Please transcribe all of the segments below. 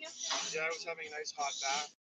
Yeah, I was having a nice hot bath.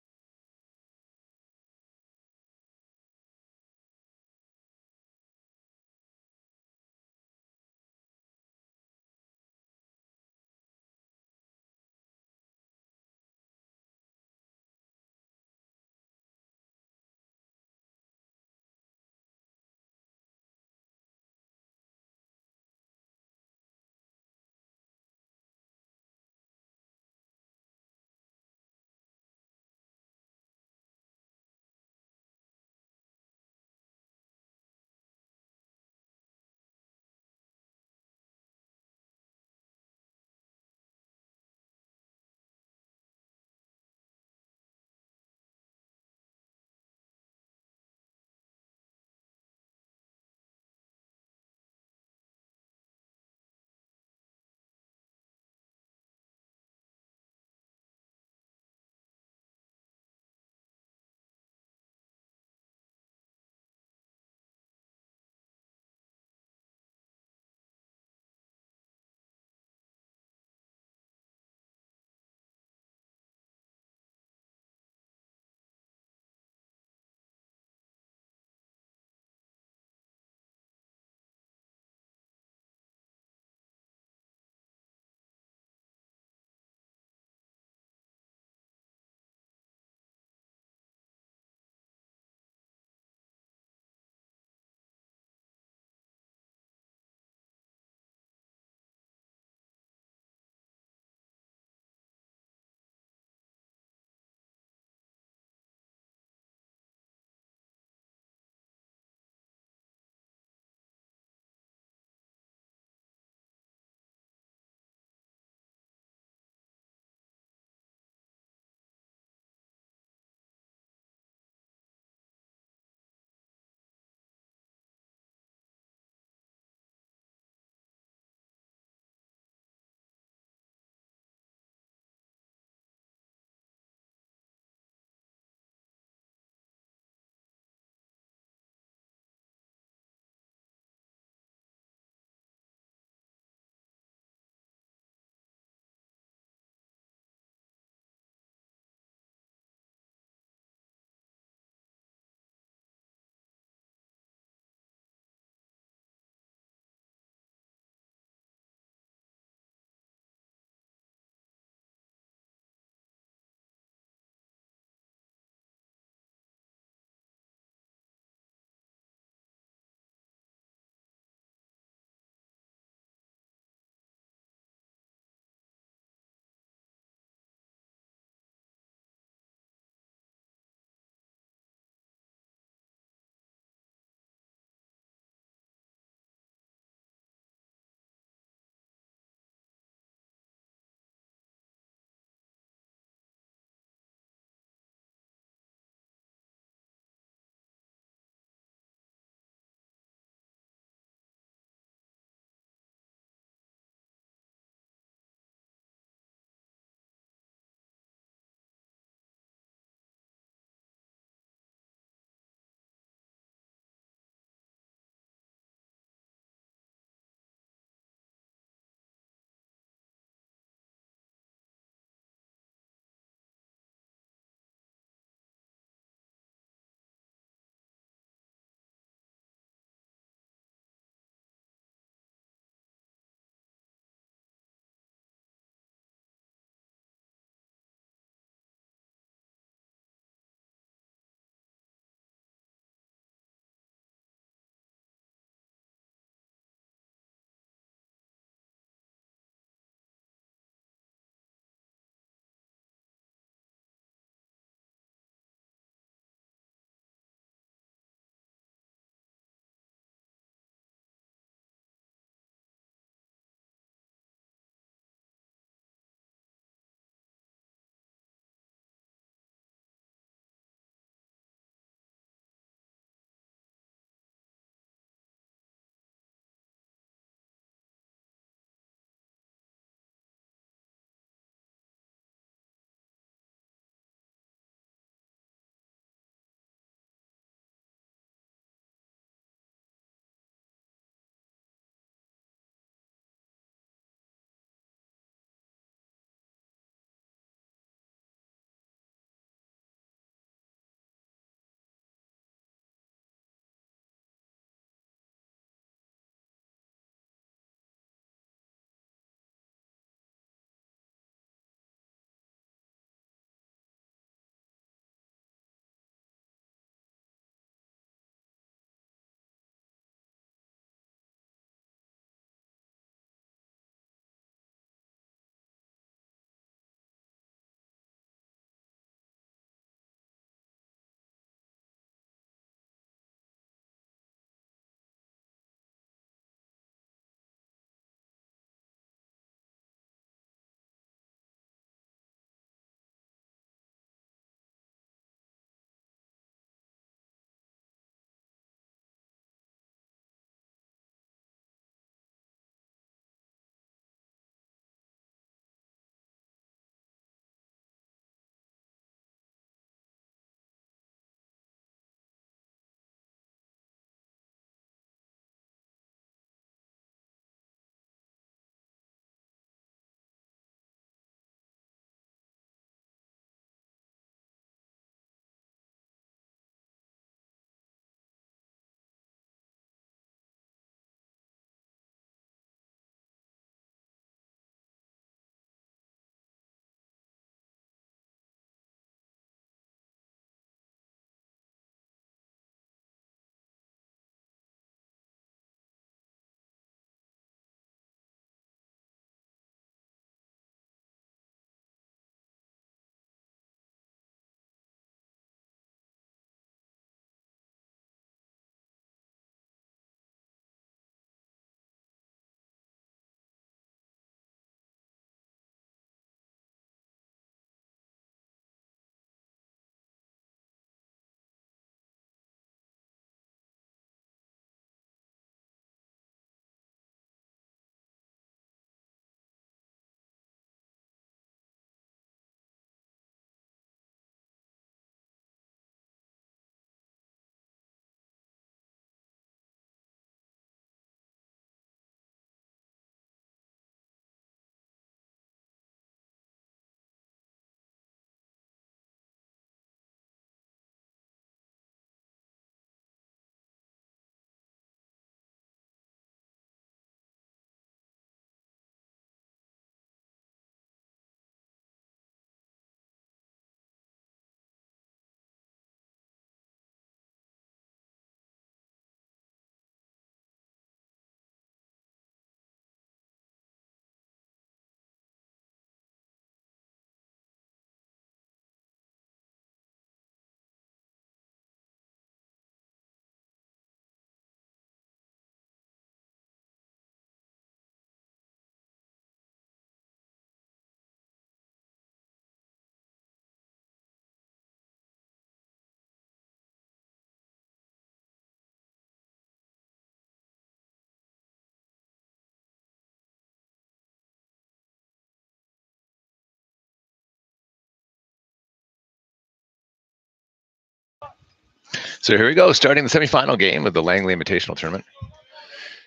So here we go, starting the semifinal game of the Langley Invitational Tournament.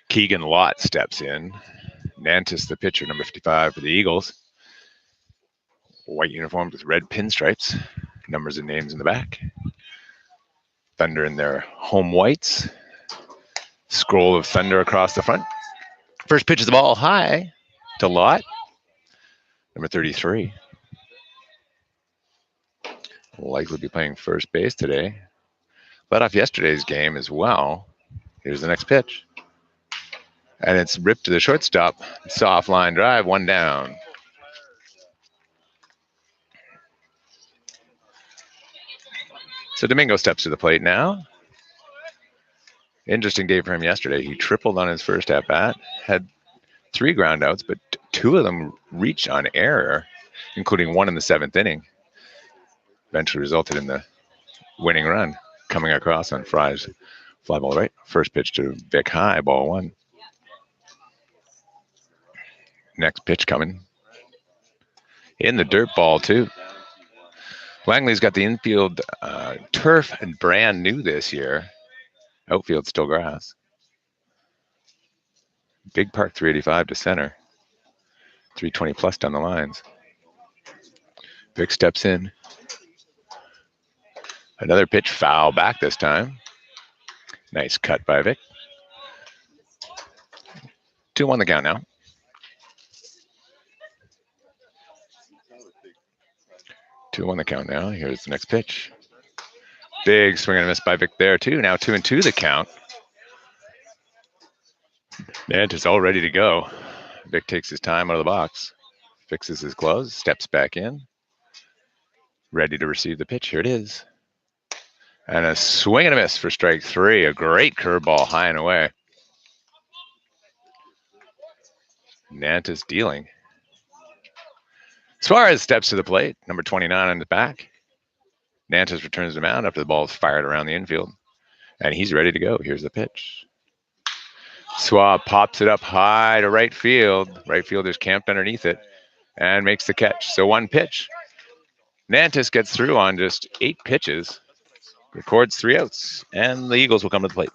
Keegan Lott steps in. Nantis, the pitcher, number 55 for the Eagles. White uniforms with red pinstripes, numbers and names in the back. Thunder in their home whites. Scroll of thunder across the front. First pitch of the ball high to Lott, number 33. Will likely be playing first base today. Led off yesterday's game as well. Here's the next pitch. And it's ripped to the shortstop. Soft line drive, one down. So Domingo steps to the plate now. Interesting day for him yesterday. He tripled on his first at bat, had 3 ground outs, but 2 of them reached on error, including one in the 7th inning. Eventually resulted in the winning run coming across on Fry's fly ball right. First pitch to Vic high, ball 1. Next pitch coming. In the dirt, ball 2. Langley's got the infield turf and brand new this year. Outfield still grass. Big Park 385 to center. 320 plus down the lines. Vic steps in. Another pitch, foul back this time. Nice cut by Vic. 2-1 the count now. 2-1 the count now. Here's the next pitch. Big swing and a miss by Vic there too. Now 2-2 the count. Nantis all ready to go. Vic takes his time out of the box. Fixes his gloves, steps back in. Ready to receive the pitch. Here it is. And a swing and a miss for strike 3. A great curveball high and away. Nantis dealing. Suarez steps to the plate, number 29 on the back. Nantis returns the mound after the ball is fired around the infield. And he's ready to go. Here's the pitch. Suarez pops it up high to right field. Right fielder's camped underneath it and makes the catch. So 1 pitch. Nantis gets through on just 8 pitches. Records 3 outs. And the Eagles will come to the plate.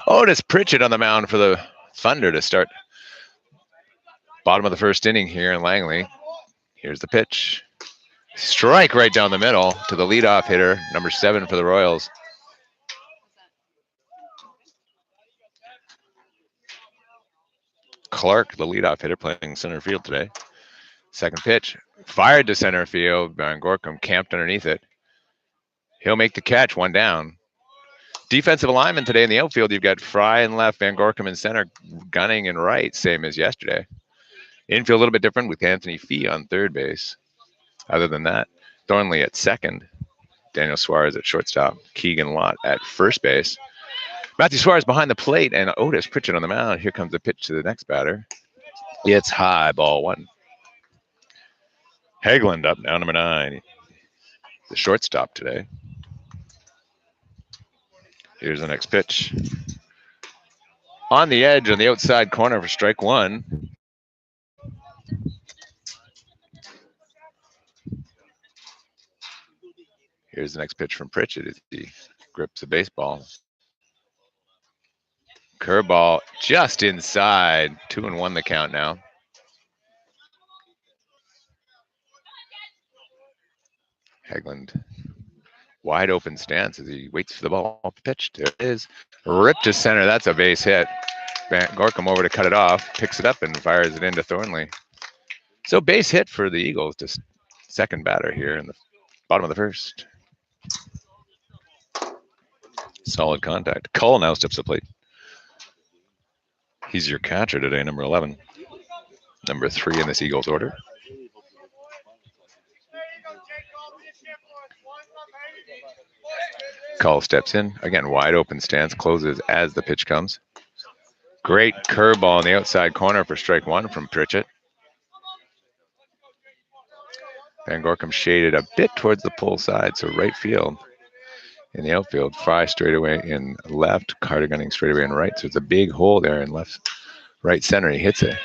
Otis Pritchett on the mound for the Thunder to start bottom of the first inning here in Langley. Here's the pitch. Strike right down the middle to the leadoff hitter, number 7 for the Royals. Clark, the leadoff hitter, playing center field today. Second pitch, fired to center field. Van Gorkum camped underneath it. He'll make the catch, one down. Defensive alignment today in the outfield, you've got Fry in left, Van Gorkum in center, Gunning in right, same as yesterday. Infield a little bit different with Anthony Fee on third base. Other than that, Thornley at second, Daniel Suarez at shortstop, Keegan Lott at first base. Matthew Suarez behind the plate, and Otis Pritchett on the mound. Here comes the pitch to the next batter. It's high, ball one. Haglund up now, number 9. The shortstop today. Here's the next pitch. On the edge, on the outside corner for strike one. Here's the next pitch from Pritchett as he grips a baseball. Curveball just inside. 2-1 the count now. Haglund, wide open stance as he waits for the ball to pitch. There it is. Ripped to center. That's a base hit. Van Gorkum over to cut it off. Picks it up and fires it into Thornley. So base hit for the Eagles. Just second batter here in the bottom of the first. Solid contact. Cull now steps to the plate. He's your catcher today, number 11. Number 3 in this Eagles order. Cull steps in. Again, wide open stance, closes as the pitch comes. Great curveball in the outside corner for strike one from Pritchett. Van Gorkum shaded a bit towards the pull side, so right field. In the outfield, Fry straightaway in left, Carter Gunning straightaway in right. So it's a big hole there in left, right center. He hits it.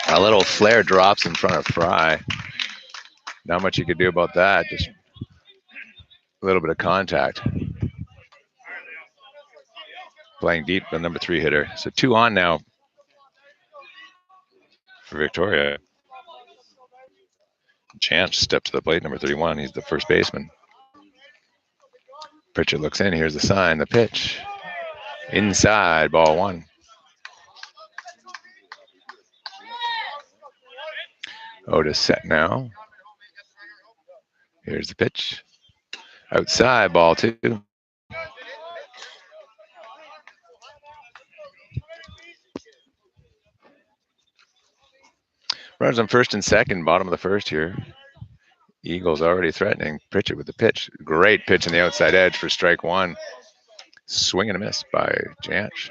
A little flare drops in front of Fry. Not much you could do about that. Just a little bit of contact. Playing deep, the number 3 hitter. So 2 on now for Victoria. Chance stepped to the plate, number 31. He's the first baseman. Pritchett looks in. Here's the sign, the pitch. Inside, ball one. Otis set now. Here's the pitch. Outside, ball 2. Runners on first and second, bottom of the first here. Eagles already threatening. Pritchett with the pitch. Great pitch on the outside edge for strike one. Swing and a miss by Janch.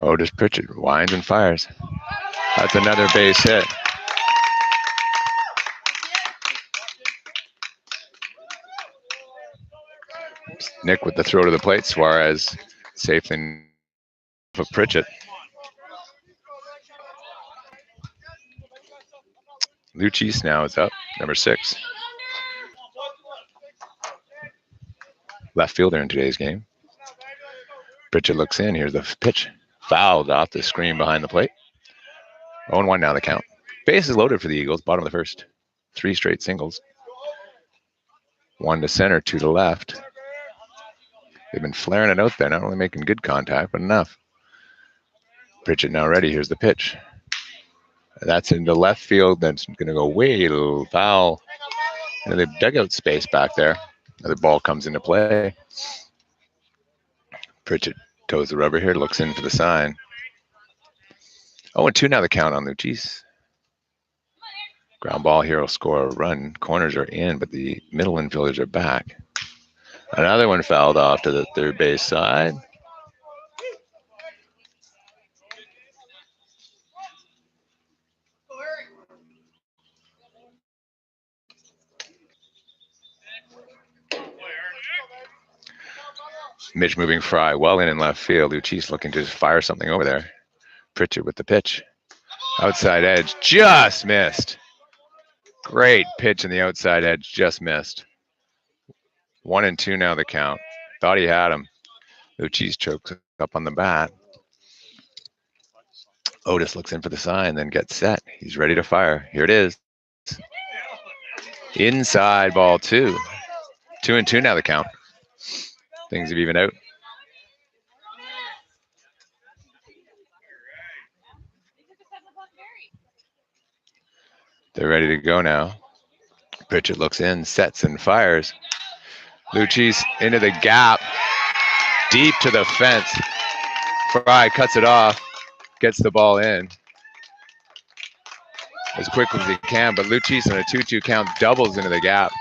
Otis Pritchett winds and fires. That's another base hit. Nick with the throw to the plate. Suarez safely for Pritchett. Luchis now is up, number 6. Left fielder in today's game. Pritchett looks in. Here's the pitch. Fouled off the screen behind the plate. 0-1 now the count. Base is loaded for the Eagles, bottom of the first. 3 straight singles. 1 to center, 2 to left. They've been flaring it out there, not only making good contact, but enough. Pritchett now ready. Here's the pitch. That's into left field. That's going to go way a little foul. And the dugout space back there. The ball comes into play. Pritchett toes the rubber here, looks in for the sign. 0-2 now the count on Luchis. Ground ball here will score a run. Corners are in, but the middle infielders are back. Another one fouled off to the third base side. Mitch moving Fry well in left field. Luchis looking to just fire something over there. Pritchett with the pitch. Outside edge, just missed. Great pitch in the outside edge, just missed. 1-2 now the count. Thought he had him. Luchis chokes up on the bat. Otis looks in for the sign, then gets set. He's ready to fire. Here it is. Inside, ball 2. 2-2 now the count. Things have evened out. They're ready to go now. Pritchett looks in, sets and fires. Lucchese into the gap, deep to the fence. Fry cuts it off, gets the ball in as quickly as he can, but Lucchese on a 2-2 count doubles into the gap,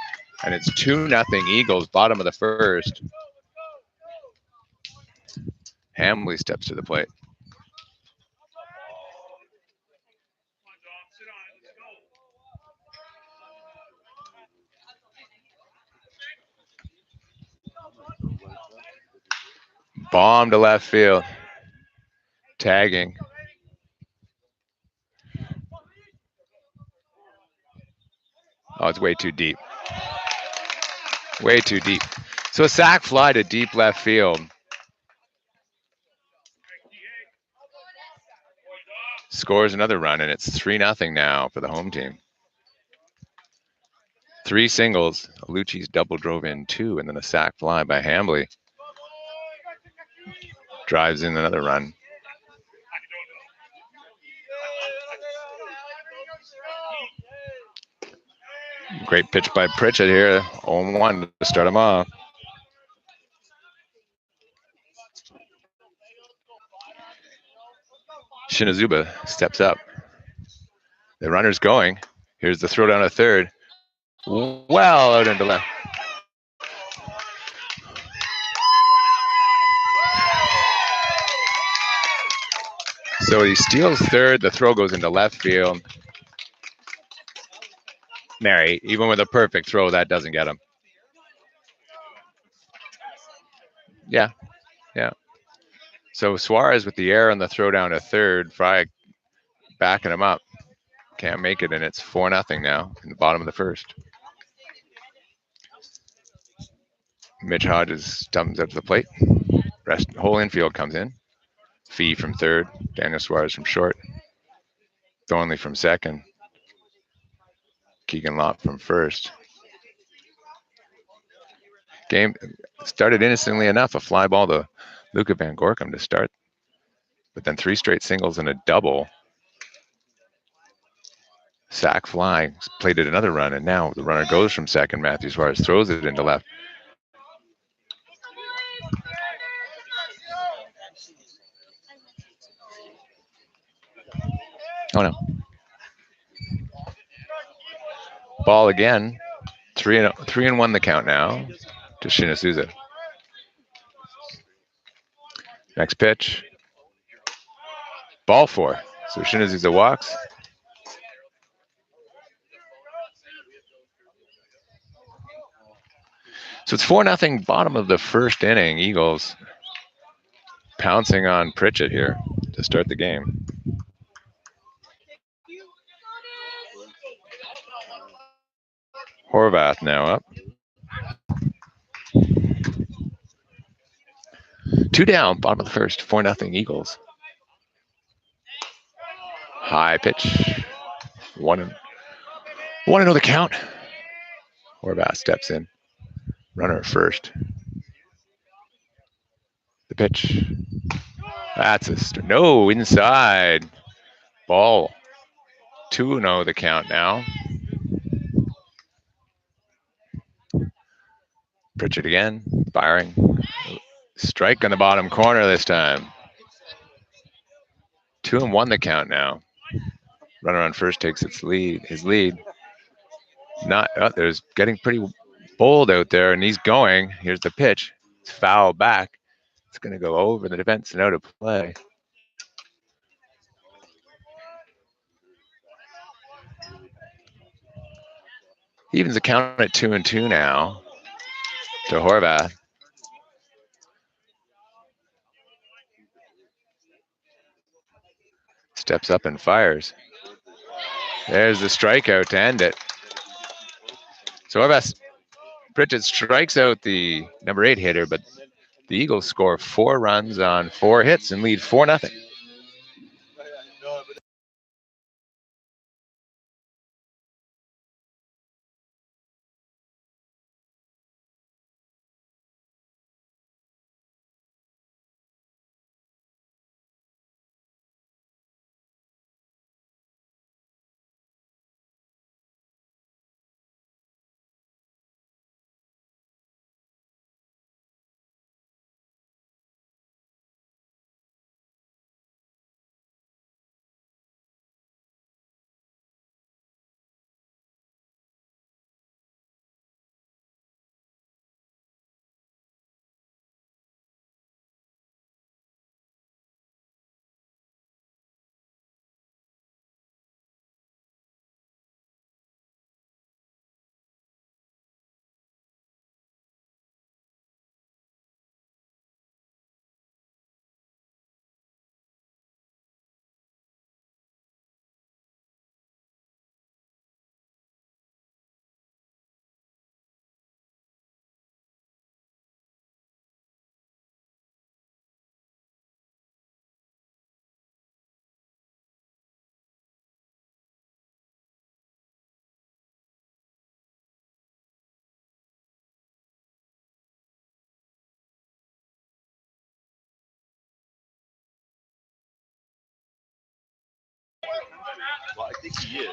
and it's 2-0 Eagles, bottom of the first. Hambley steps to the plate. Bomb to left field. Tagging. Oh, it's way too deep. Way too deep. So a sac fly to deep left field. Scores another run, and it's 3-0 now for the home team. 3 singles. Lucchese double drove in 2, and then a sac fly by Hambley. Drives in another run. Great pitch by Pritchett here. 0-1 to start him off. Shinazuba steps up. The runner's going. Here's the throw down to third. Well out into left. So he steals third. The throw goes into left field. Mary, even with a perfect throw, that doesn't get him. Yeah. So Suarez with the error on the throw down to third. Fry backing him up. Can't make it, and it's 4-0 now in the bottom of the first. Mitch Hodges comes up to the plate. Whole infield comes in. Fee from third. Daniel Suarez from short. Thornley from second. Keegan Lott from first. Game started innocently enough. A fly ball to Luca Van Gorkum to start. But then 3 straight singles and a double. Sac fly, plated another run, and now the runner goes from second. Matthew Suarez throws it into left. Oh no. Ball again. 3-1 the count now to Shinazuba. Next pitch. Ball 4. So Shinazuba walks. So it's 4-0 bottom of the first inning. Eagles pouncing on Pritchett here to start the game. Horvath now up. 2 down, bottom of the first, 4-0 Eagles. High pitch. 1-0 the count. Horvath steps in. Runner at first. The pitch. That's no inside. Ball. 2-0 the count now. Pritchett again, firing. Strike on the bottom corner this time. 2-1 the count now. Runner on first takes his lead. There's getting pretty bold out there, and he's going. Here's the pitch. It's foul back. It's going to go over the defense and out of play. Evens the count at 2-2 now to Horvath. Steps up and fires. There's the strikeout to end it. So Horvath, Pritchett strikes out the number 8 hitter, but The Eagles score 4 runs on 4 hits and lead 4-0.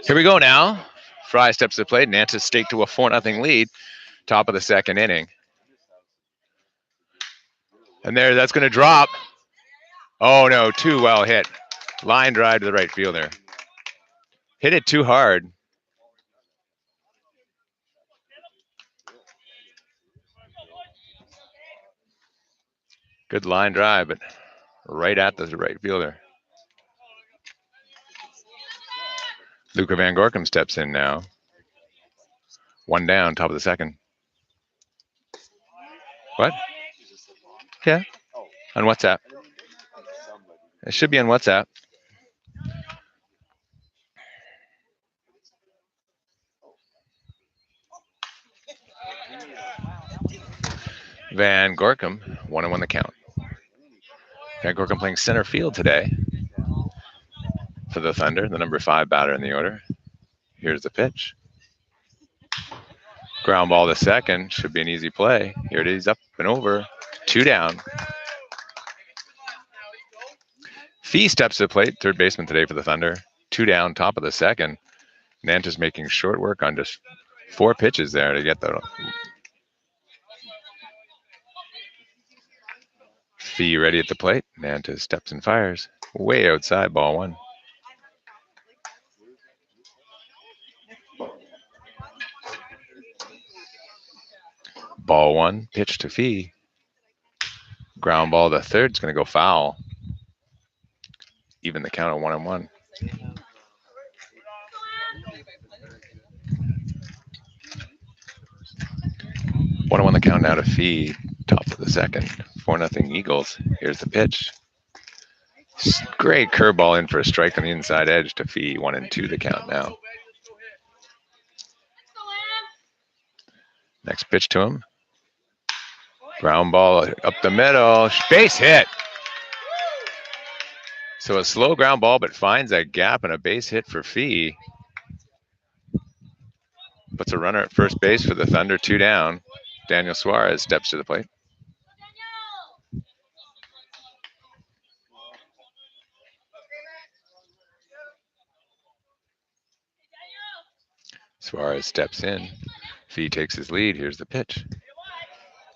Here we go now. Fry steps to the plate. Nantes staked to a 4-0 lead. Top of the second inning. And there, that's going to drop. Oh no, too well hit. Line drive to the right fielder. Hit it too hard. Good line drive, but right at the right fielder. Luca Van Gorkum steps in now. 1 down, top of the second. What? Yeah. On WhatsApp. It should be on WhatsApp. Van Gorkum, 1-1 the count. Van Gorkum playing center field today for the Thunder, the number 5 batter in the order. Here's the pitch. Ground ball to second, should be an easy play. Here it is, up and over, 2 down. Fee steps to the plate, third baseman today for the Thunder. 2 down, top of the second. Nantes making short work on just 4 pitches there to get the Fee ready at the plate. Nantes steps and fires. Way outside, ball 1. Ball 1, pitch to Fee. Ground ball to third, it's going to go foul. Even the count of 1-1. One on the count now to Fee, top of the second. 4-0 Eagles. Here's the pitch. Great curveball in for a strike on the inside edge to Fee. 1-2 the count now. Next pitch to him. Ground ball up the middle. Base hit. So a slow ground ball, but finds that gap and a base hit for Fee. Puts a runner at first base for the Thunder, 2 down. Daniel Suarez steps to the plate. Suarez steps in. Fee takes his lead. Here's the pitch.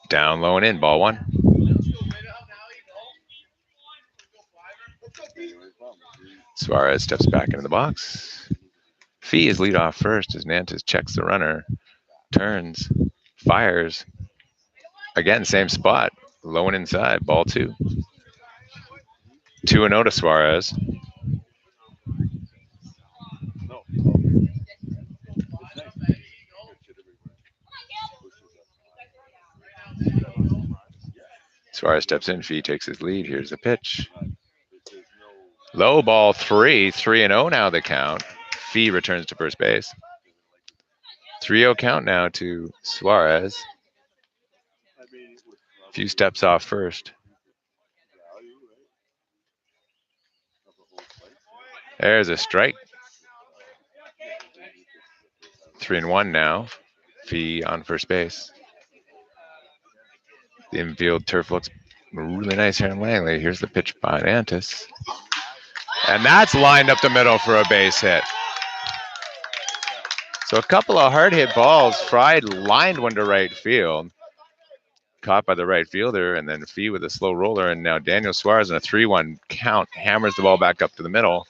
Down low and in, ball 1. Suarez steps back into the box. Fee is lead off first as Nantes checks the runner, turns, fires. Again, same spot, low and inside, ball 2. 2-0 to Suarez. Suarez steps in, Fee takes his lead. Here's the pitch. Low, ball 3, 3-0 now the count. Fee returns to first base. 3-0 count now to Suarez. A few steps off first. There's a strike. 3-1 now. Fee on first base. The infield turf looks really nice here in Langley. Here's the pitch by Antis. And that's lined up the middle for a base hit. So a couple of hard hit balls. Fried lined one to right field. Caught by the right fielder, and then Fee with a slow roller. And now Daniel Suarez in a 3-1 count hammers the ball back up to the middle.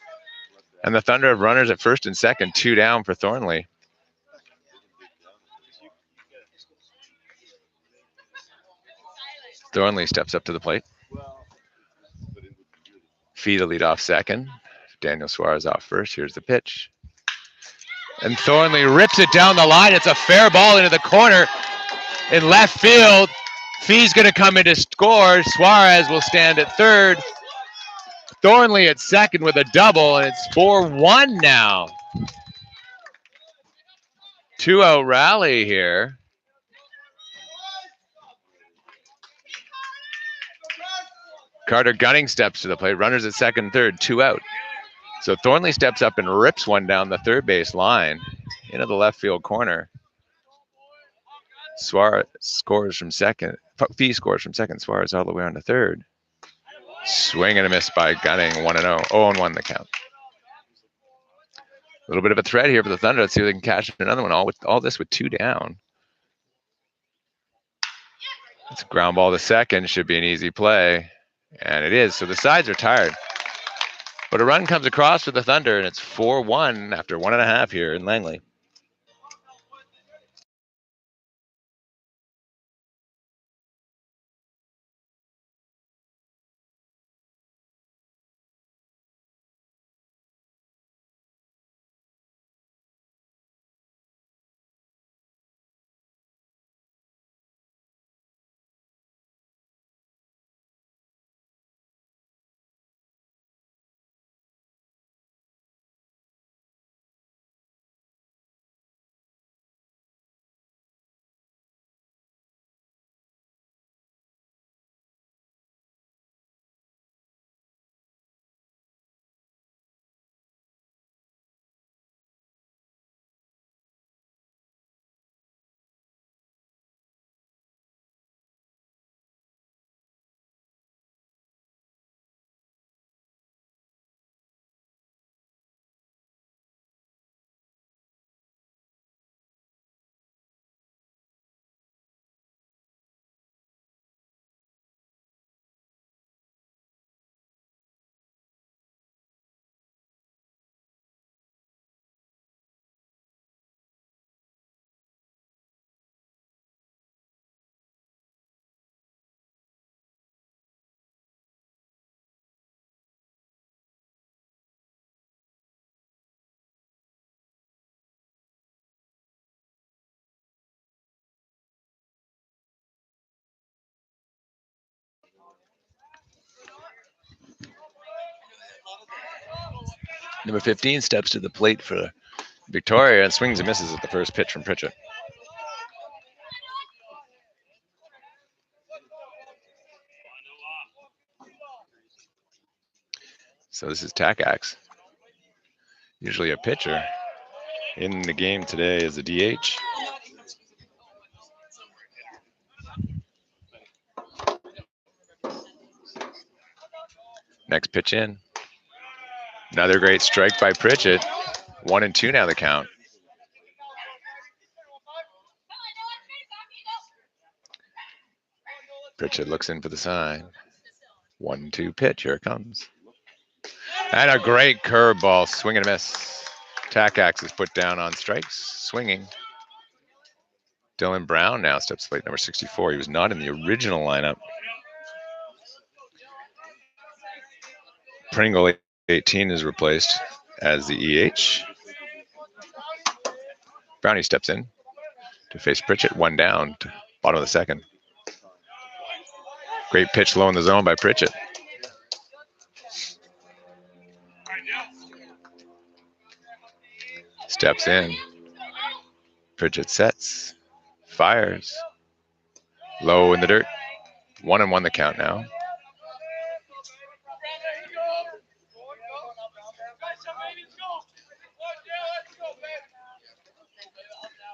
And the Thunder have runners at first and second, 2 down for Thornley. Thornley steps up to the plate. Fee to lead off second. Daniel Suarez off first. Here's the pitch. And Thornley rips it down the line. It's a fair ball into the corner in left field. Fee's going to come in to score. Suarez will stand at third. Thornley at second with a double, and it's 4-1 now. 2-0 rally here. Carter Gunning steps to the plate. Runners at second and third, 2 out. So Thornley steps up and rips one down the third base line into the left field corner. Suarez scores from second. Fee scores from second. Suarez all the way on to third. Swing and a miss by Gunning, 1-0. 0-1 the count. A little bit of a threat here for the Thunder. Let's see if they can cash another one. All this with 2 down. It's a ground ball to second. Should be an easy play. And it is. So the sides are tired. But a run comes across for the Thunder, and it's 4-1 after 1.5 here in Langley. Number 15 steps to the plate for Victoria and swings and misses at the first pitch from Pritchett. So this is Takacs. Usually a pitcher. In the game today is a DH. Next pitch in. Another great strike by Pritchett. 1-2 now the count. Pritchett looks in for the sign. 1-2 pitch. Here it comes. And a great curveball. Swing and a miss. Takacs is put down on strikes. Swinging. Dylan Brown now steps to plate, number 64. He was not in the original lineup. Pringle, 18, is replaced as the EH. Brownie steps in to face Pritchett. 1 down, to bottom of the second. Great pitch low in the zone by Pritchett. Steps in. Pritchett sets. Fires. Low in the dirt. 1-1 the count now.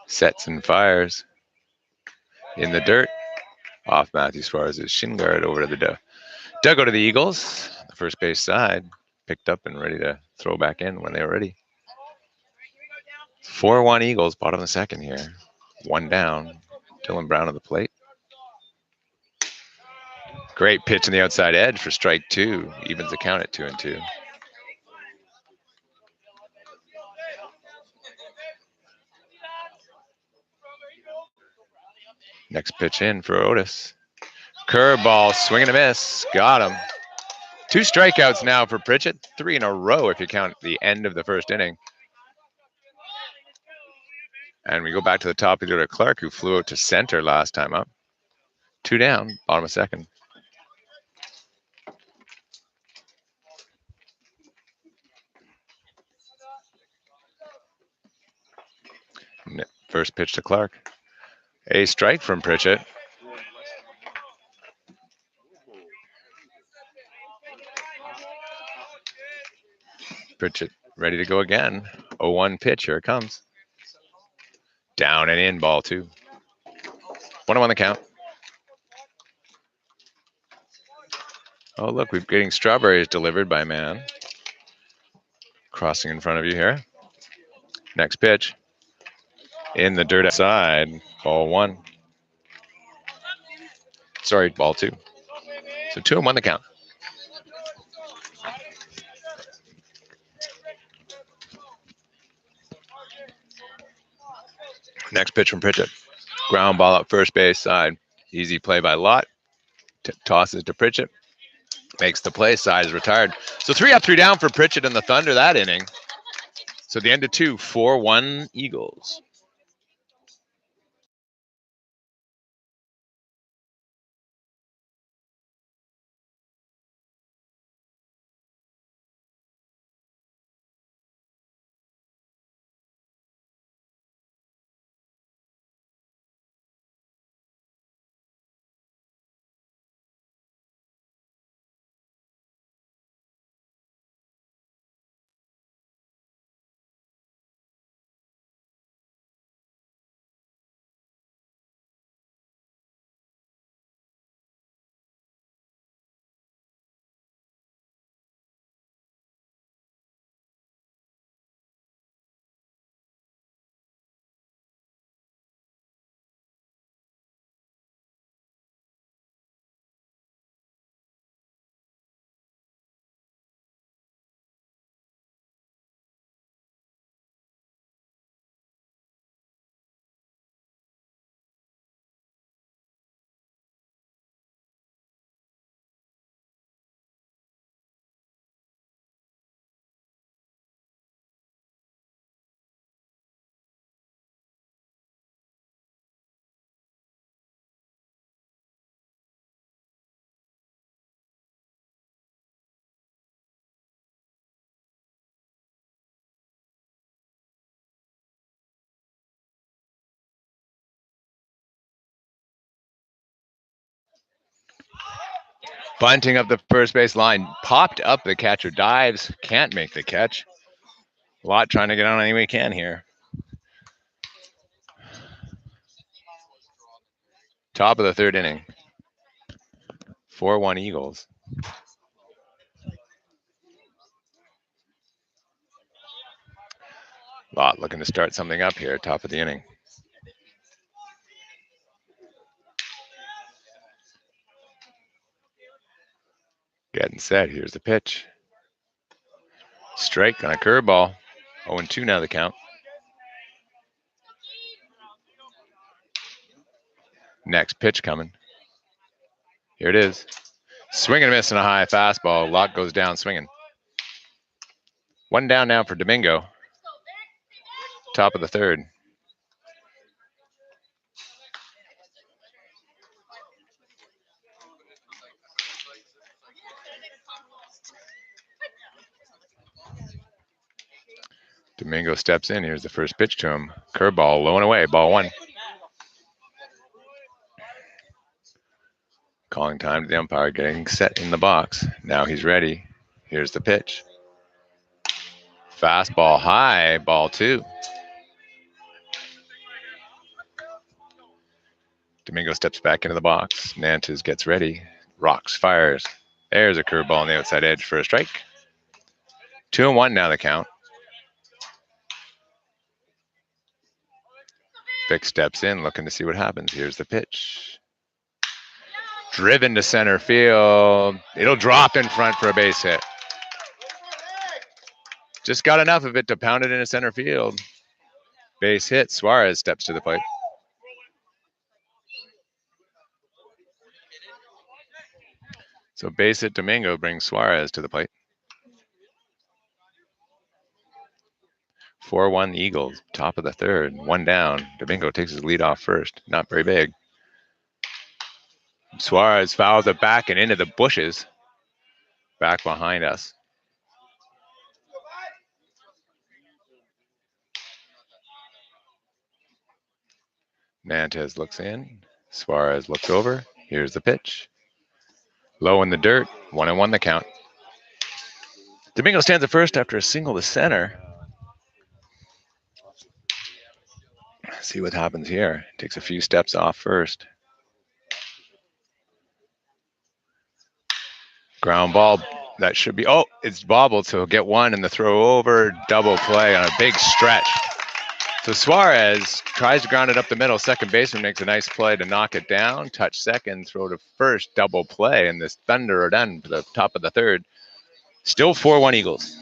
Sets and fires in the dirt. Off Matthew Suarez's shin guard over to the Duggo to the Eagles. The first base side picked up and ready to throw back in when they were ready. 4-1 Eagles, bottom of the second here. 1 down. Dylan Brown at the plate. Great pitch on the outside edge for strike 2. Evens the count at 2-2. Next pitch in for Otis. Curveball, swing and a miss. Got him. 2 strikeouts now for Pritchett. 3 in a row if you count the end of the first inning. And we go back to the top. We go to Clark, who flew out to center last time up. 2 down, bottom of second. First pitch to Clark. A strike from Pritchett. Pritchett ready to go again. 0-1 pitch, here it comes. Down and in, ball 2. 1-1 the count. Oh, look, we're getting strawberries delivered by a man. Crossing in front of you here. Next pitch. In the dirt outside, ball 1. Sorry, ball 2. So 2-1 the count. Next pitch from Pritchett. Ground ball up first base side. Easy play by Lott. Tosses to Pritchett. Makes the play. Side is retired. So 3 up, 3 down for Pritchett and the Thunder that inning. So the end of 2, 4-1 Eagles. Bunting up the first base line. Popped up the catcher. Dives. Can't make the catch. Lott trying to get on any way he can here. Top of the third inning. 4-1 Eagles. Lott looking to start something up here. Top of the inning. Getting set. Here's the pitch. Strike on a curveball. 0-2 now the count. Next pitch coming. Here it is. Swing and a miss and a high fastball. Lott goes down swinging. 1 down now for Domingo. Top of the third. Domingo steps in. Here's the first pitch to him. Curveball, low and away. Ball 1. Calling time to the umpire, getting set in the box. Now he's ready. Here's the pitch. Fastball high, ball 2. Domingo steps back into the box. Nantes gets ready. Rocks, fires. There's a curveball on the outside edge for a strike. 2-1 now the count. Vic steps in, looking to see what happens. Here's the pitch. Driven to center field. It'll drop in front for a base hit. Just got enough of it to pound it into center field. Base hit. Suarez steps to the plate. So base hit Domingo brings Suarez to the plate. 4-1 the Eagles, top of the third, 1 down. Domingo takes his lead off first, not very big. Suarez fouls it back and into the bushes, back behind us. Nantes looks in, Suarez looks over. Here's the pitch. Low in the dirt, 1-1 the count. Domingo stands at first after a single to center. See what happens here. Takes a few steps off first. Ground ball, that should be, oh, it's bobbled, so he'll get one and the throw over, double play on a big stretch. So Suarez tries to ground it up the middle. Second baseman makes a nice play to knock it down, touch second, throw to first, double play, and this Thunder are done to the top of the third. Still 4-1 Eagles.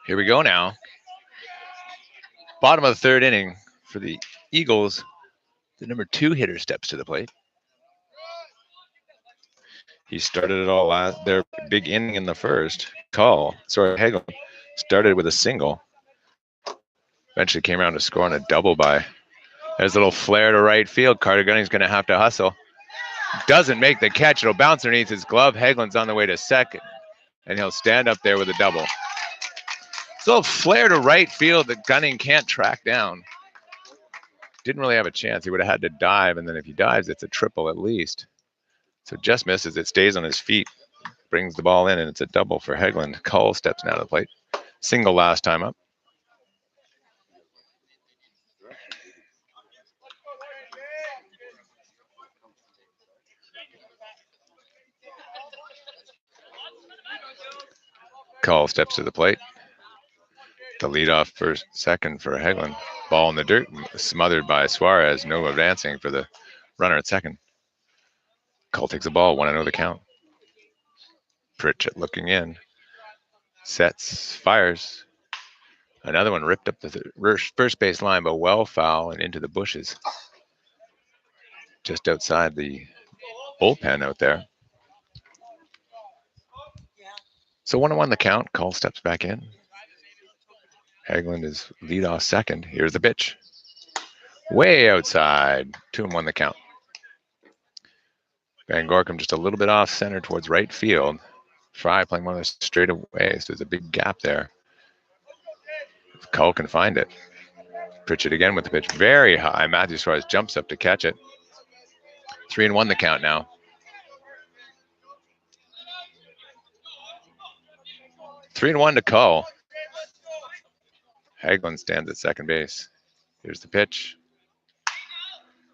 Here we go now. Bottom of the third inning for the Eagles. The number 2 hitter steps to the plate. He started it all last, their big inning in the first. Hagelin started with a single. Eventually came around to score on a double by. There's a little flare to right field. Carter Gunning's going to have to hustle. Doesn't make the catch. It'll bounce underneath his glove. Hagelin's on the way to second, and he'll stand up there with a double. It's a little flare to right field that Gunning can't track down. Didn't really have a chance. He would have had to dive, and then if he dives, it's a triple at least. So just misses. It stays on his feet, brings the ball in, and it's a double for Hagelin. Cole steps down to the plate. Single last time up. Cole steps to the plate. The leadoff first, second for Hagelin. Ball in the dirt, smothered by Suarez. No advancing for the runner at second. Cole takes the ball, 1-0 the count. Pritchett looking in. Sets, fires. Another one ripped up the first base line, but well foul and into the bushes. just outside the bullpen out there. So 1-1 the count. Cole steps back in. Haglund is lead off second. Here's the pitch. Way outside. 2-1 the count. Van Gorkum just a little bit off center towards right field. Fry playing one of those straight away, so there's a big gap there. If Cole can find it. Pritchett again with the pitch. Very high. Matthew Suarez jumps up to catch it. 3-1 the count now. 3-1 to Cole. Haglund stands at second base. Here's the pitch.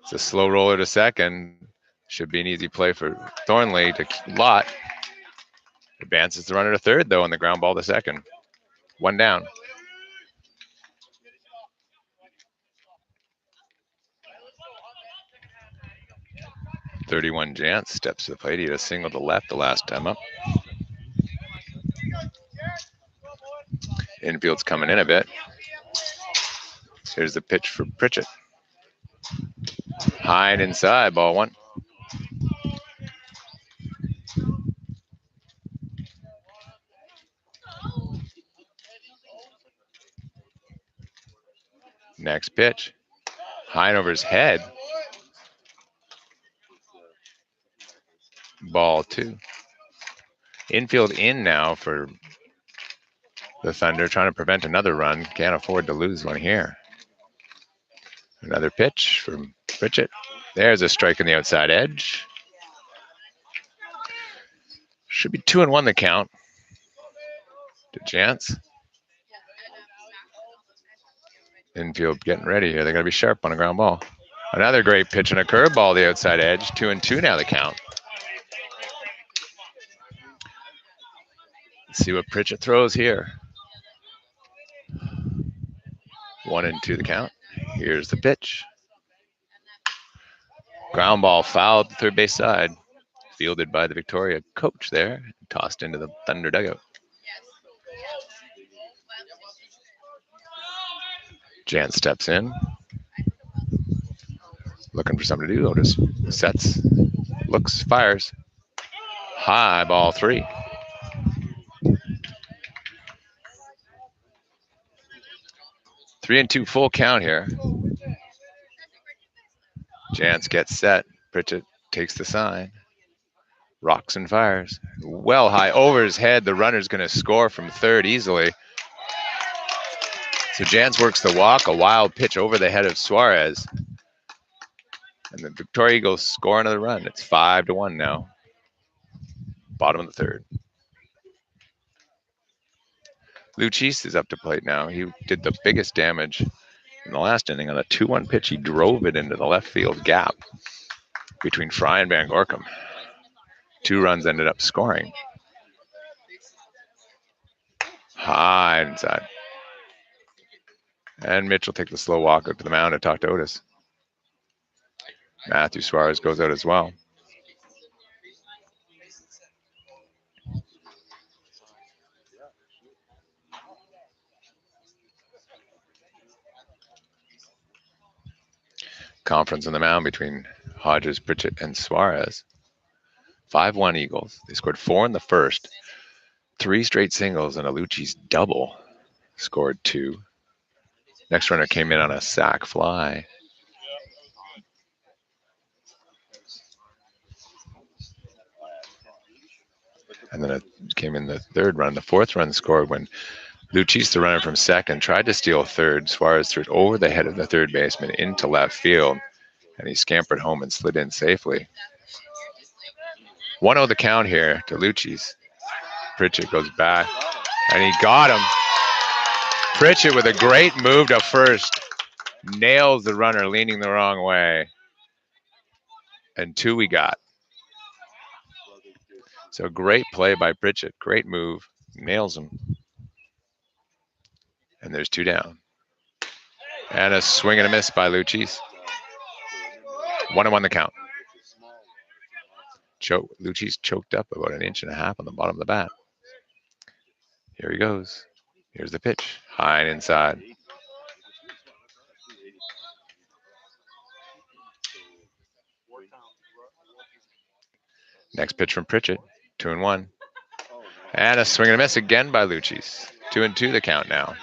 It's a slow roller to second. Should be an easy play for Thornley to Lott. Advances the runner to third, though, on the ground ball to second. 1 down. .31 Jantz steps to the plate. He had a single to left the last time up. Infield's coming in a bit. Here's the pitch for Pritchett. High and inside, ball 1. Next pitch. High and over his head. Ball 2. Infield in now for the Thunder, trying to prevent another run. Can't afford to lose one here. Another pitch from Pritchett. There's a strike on the outside edge. Should be 2-1 the count to Jantz. Infield getting ready here. They got to be sharp on a ground ball. Another great pitch and a curveball, the outside edge. 2-2 now the count. Let's see what Pritchett throws here. 1-2 the count. Here's the pitch. Ground ball fouled the third base side. Fielded by the Victoria coach there. Tossed into the Thunder dugout. Jantz steps in. Looking for something to do. Otis sets, looks, fires. High, ball 3. Three and 2 full count here. Jantz gets set. Pritchett takes the sign. Rocks and fires. Well high over his head. The runner's going to score from third easily. So Jantz works the walk. A wild pitch over the head of Suarez. And the Victoria Eagles score another run. It's 5-1 now. Bottom of the third. Luchis is up to plate now. He did the biggest damage in the last inning on a 2-1 pitch. He drove it into the left field gap between Fry and Van Gorkum. 2 runs ended up scoring. High inside. And Mitch will take the slow walk up to the mound and talk to Otis. Matthew Suarez goes out as well. Conference on the mound between Hodges, Pritchett, and Suarez. 5-1 Eagles. They scored 4 in the first. 3 straight singles and a Lucci's double. Scored 2. Next runner came in on a sac fly. And then it came in the third run. The fourth run scored when Luchis, the runner from second, tried to steal third. Suarez threw it over the head of the third baseman into left field, and he scampered home and slid in safely. 1-0 the count here to Luchis. Pritchett goes back, and he got him. Pritchett with a great move to first. Nails the runner leaning the wrong way. And 2 we got. So great play by Pritchett. Great move. Nails him. And there's 2 down. And a swing and a miss by Luchis. 1-1 the count. Luchis choked up about 1.5 inches on the bottom of the bat. Here he goes. Here's the pitch. High and inside. Next pitch from Pritchett. 2-1. And a swing and a miss again by Lucis. 2-2 the count now.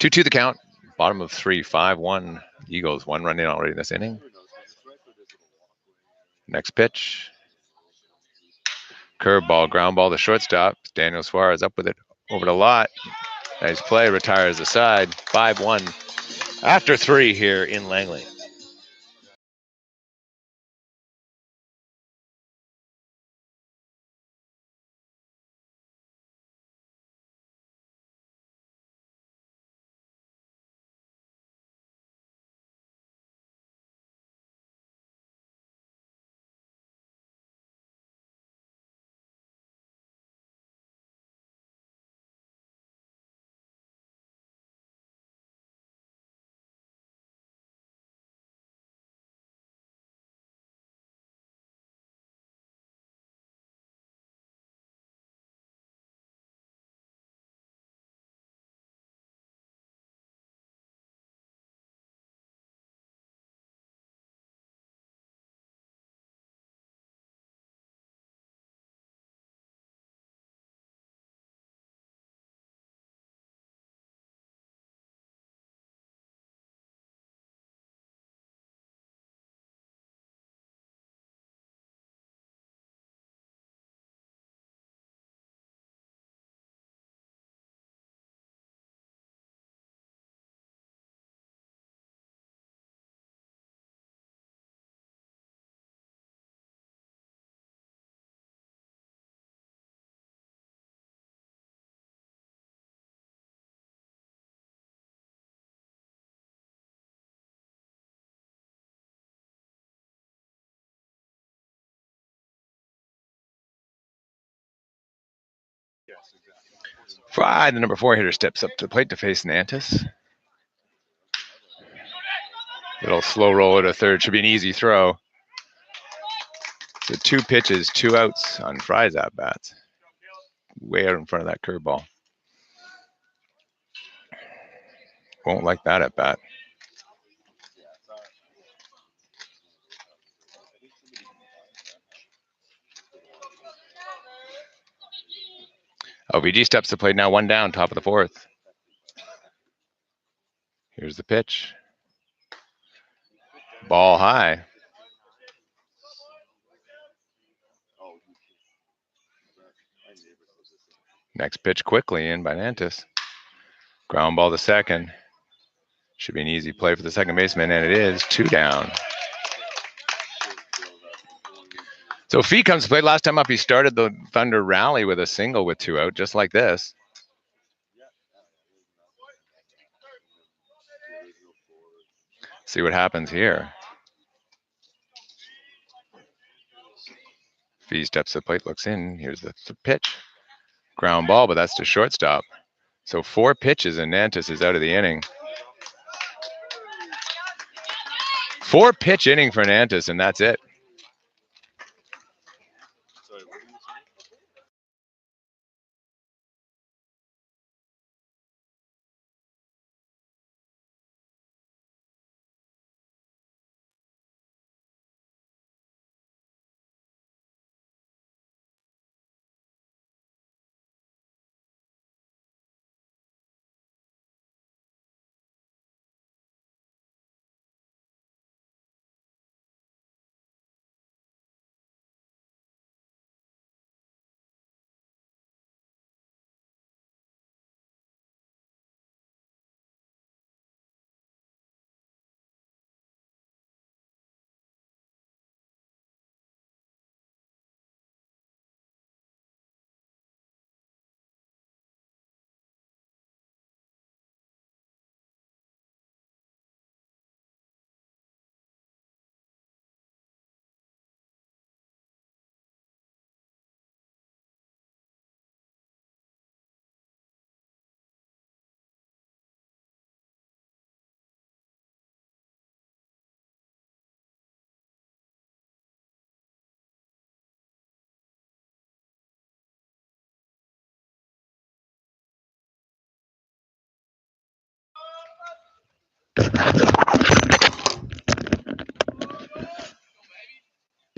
2-2 the count. Bottom of 3, 5-1. Eagles, 1 run in already in this inning. Next pitch. Curveball, ground ball to shortstop. Daniel Suarez up with it over to Lott. Nice play, retires the side. 5-1 after 3 here in Langley. Fry, the number 4 hitter, steps up to the plate to face Nantis. Little slow roller to third. Should be an easy throw. So 2 pitches, 2 outs on Fry's at bats. Way out in front of that curveball. Won't like that at bat. OVG steps to the plate now, 1 down, top of the 4th. Here's the pitch. Ball high. Next pitch quickly in by Nantis. Ground ball to second. Should be an easy play for the second baseman, and it is. 2 down. So Fee comes to play. Last time up, he started the Thunder rally with a single with 2 out, just like this. See what happens here. Fee steps to the plate, looks in. Here's the pitch. Ground ball, but that's to shortstop. So 4 pitches, and Nantis is out of the inning. 4 pitch inning for Nantis, and that's it.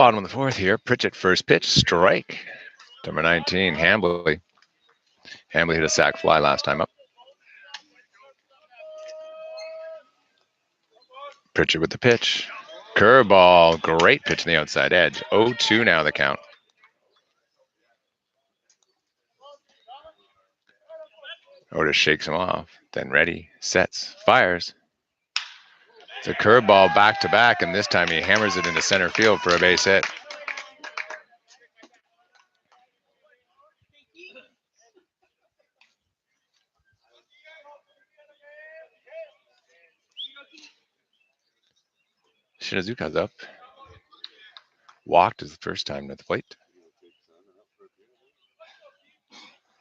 Bottom of the fourth here. Pritchett first pitch, strike. Number 19, Hambley. Hambley hit a sac fly last time up. Pritchett with the pitch. Curveball, great pitch on the outside edge. 0-2 now the count. Otis shakes him off, then ready, sets, fires. It's a curveball back to back, and this time he hammers it into center field for a base hit. Shinazuka's up. Walked is the first time at the plate.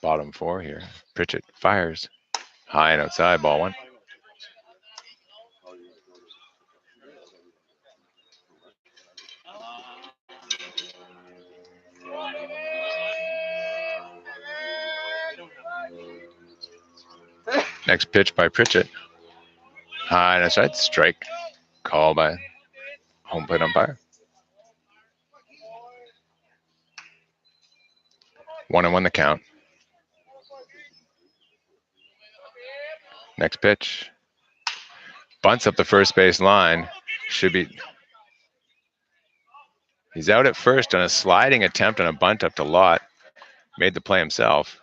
Bottom four here. Pritchett fires. High and outside, ball one. Next pitch by Pritchett. High and outside, strike. Call by home plate umpire. 1-1 the count. Next pitch. Bunts up the first base line. Should be. He's out at first on a sliding attempt on a bunt up to Lott. Made the play himself.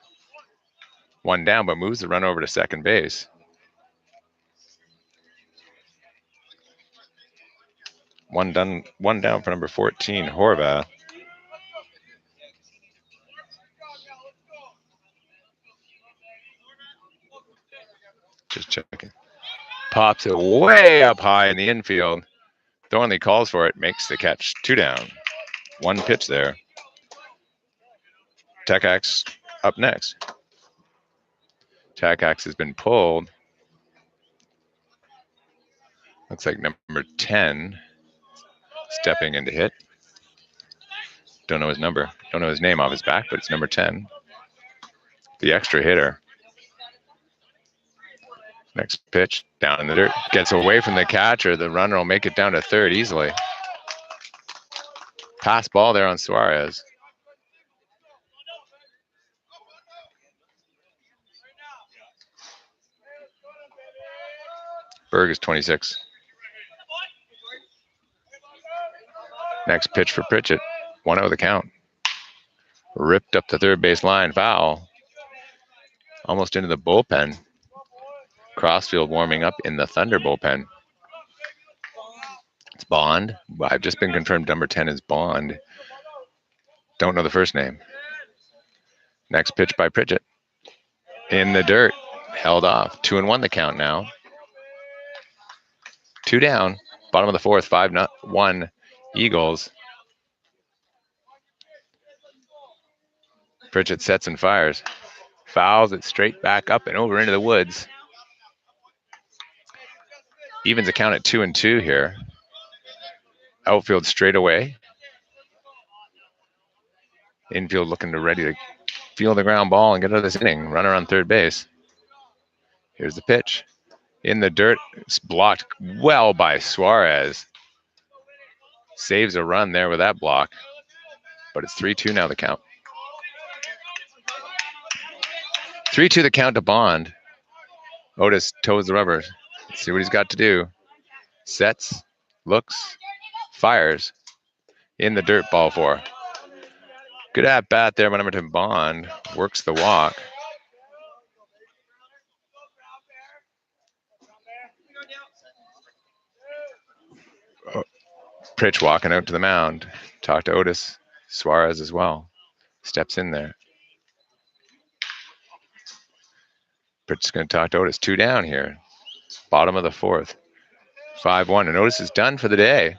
One down, but moves the run over to second base. One down for number 14, Horvath. Just checking. Pops it way up high in the infield. Thornley calls for it, makes the catch. 2 down. One pitch there. Tekacs up next. Tekacs has been pulled. Looks like number 10 stepping in to hit. Don't know his number. Don't know his name off his back, but it's number 10. The extra hitter. Next pitch, down in the dirt. Gets away from the catcher. The runner will make it down to third easily. Pass ball there on Suarez. Berg is 26. Next pitch for Pritchett. 1-0 the count. Ripped up the third base line. Foul. Almost into the bullpen. Crossfield warming up in the Thunder bullpen. It's Bond. I've just been confirmed number 10 is Bond. Don't know the first name. Next pitch by Pritchett. In the dirt. Held off. 2-1 the count now. 2 down. Bottom of the fourth. 5-1 Eagles. Pritchett sets and fires. Fouls it straight back up and over into the woods. Evens the count at 2-2 here. Outfield straight away. Infield looking ready to field the ground ball and get out of this inning. Runner on third base. Here's the pitch. In the dirt. It's blocked well by Suarez. Saves a run there with that block. But it's 3-2 now the count. 3-2 the count to Bond. Otis toes the rubber. Let's see what he's got to do. Sets, looks, fires. In the dirt, ball 4. Good at bat there by number 10 Bond. Works the walk. Pritch walking out to the mound. Talk to Otis. Suarez as well. Steps in there. Pritch's going to talk to Otis. 2 down here. Bottom of the fourth. 5-1. And Otis is done for the day.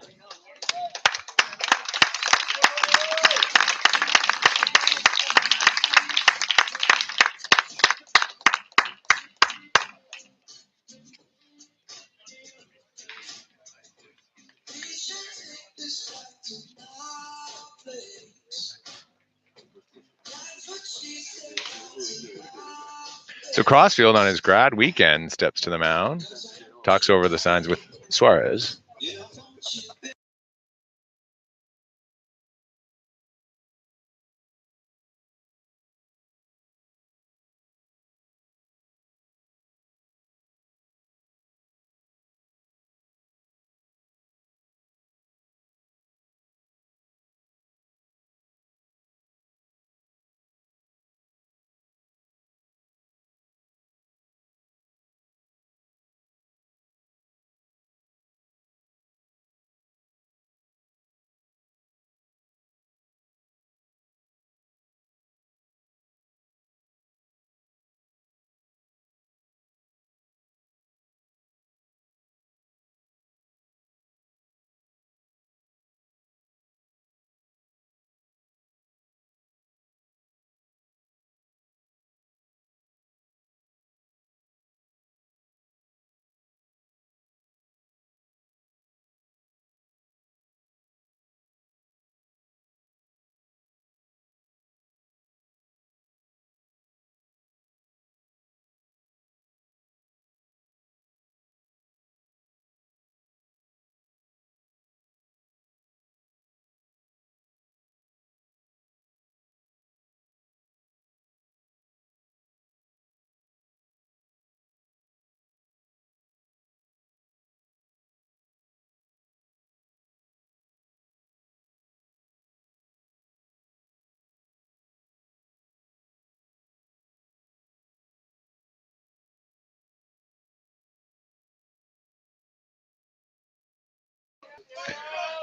So Crossfield on his grad weekend steps to the mound, talks over the signs with Suarez.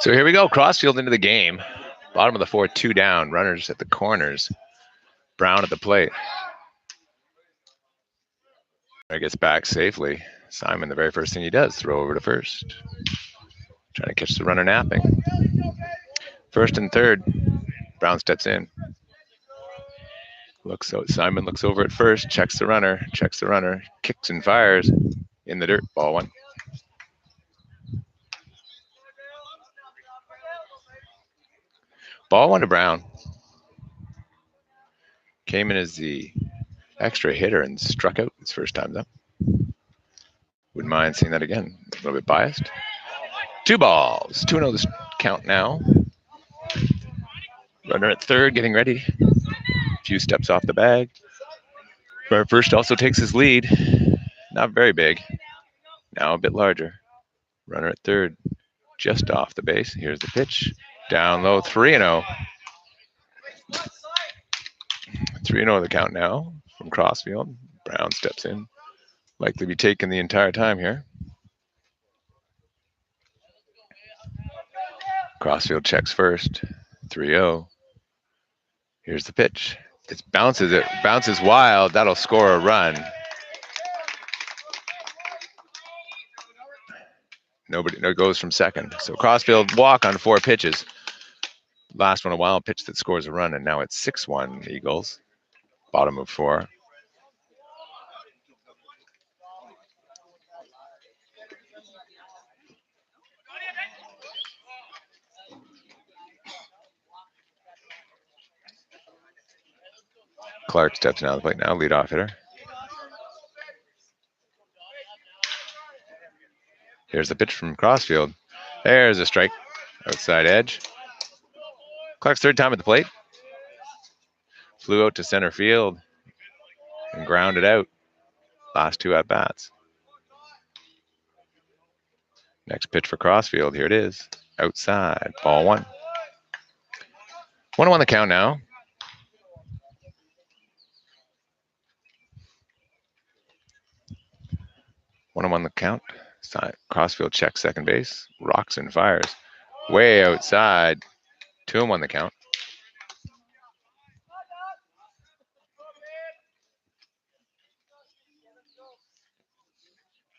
So here we go, Crossfield into the game. Bottom of the fourth, 2 down. Runners at the corners. Brown at the plate. Gets back safely. Simon, the very first thing he does, throw over to first. Trying to catch the runner napping. First and third. Brown steps in. Simon looks over at first, checks the runner, kicks and fires in the dirt. Ball 1. Ball 1 to Brown. Came in as the extra hitter and struck out his first time up. Wouldn't mind seeing that again. A little bit biased. 2 balls. 2-0 the count now. Runner at third, getting ready. A few steps off the bag. Runner first also takes his lead. Not very big. Now a bit larger. Runner at third, just off the base. Here's the pitch. Down low, 3-0. 3-0 the count now from Crossfield. Brown steps in. Likely be taken the entire time here. Crossfield checks first. 3-0. Here's the pitch. It bounces wild. That'll score a run. No goes from second. So Crossfield walk on 4 pitches. Last one a wild pitch that scores a run, and now it's 6-1 Eagles. Bottom of 4. Clark steps down the plate now, leadoff hitter. Here's the pitch from Crossfield. There's a strike. Outside edge. Clark's third time at the plate. Flew out to center field and grounded out. Last 2 at bats. Next pitch for Crossfield. Here it is. Outside. Ball 1. 1-1 the count now. One on the count. Crossfield checks second base. Rocks and fires. Way outside. 2-1 the count.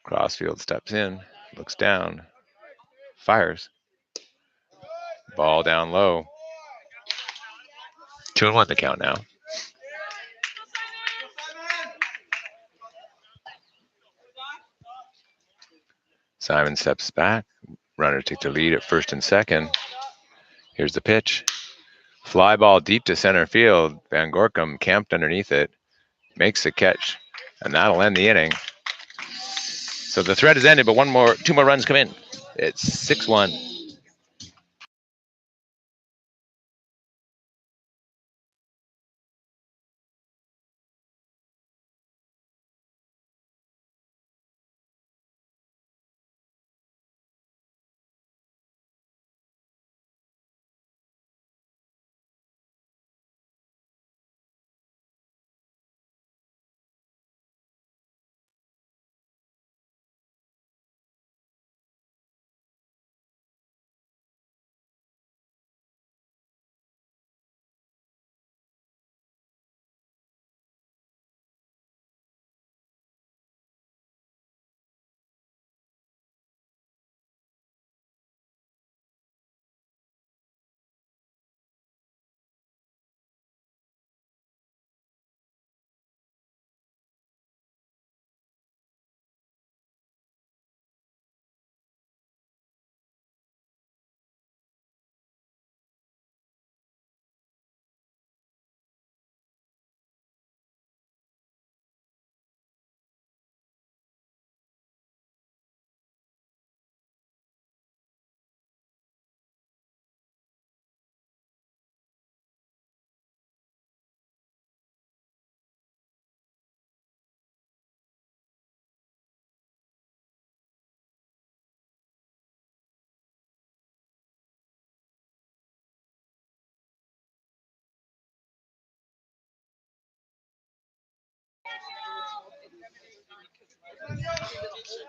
Crossfield steps in. Looks down. Fires. Ball down low. 2-1 the count now. Simon steps back. Runner take the lead at first and second. Here's the pitch. Fly ball deep to center field. Van Gorkum camped underneath it. Makes the catch. And that'll end the inning. So the threat is ended, but 2 more runs come in. It's 6-1.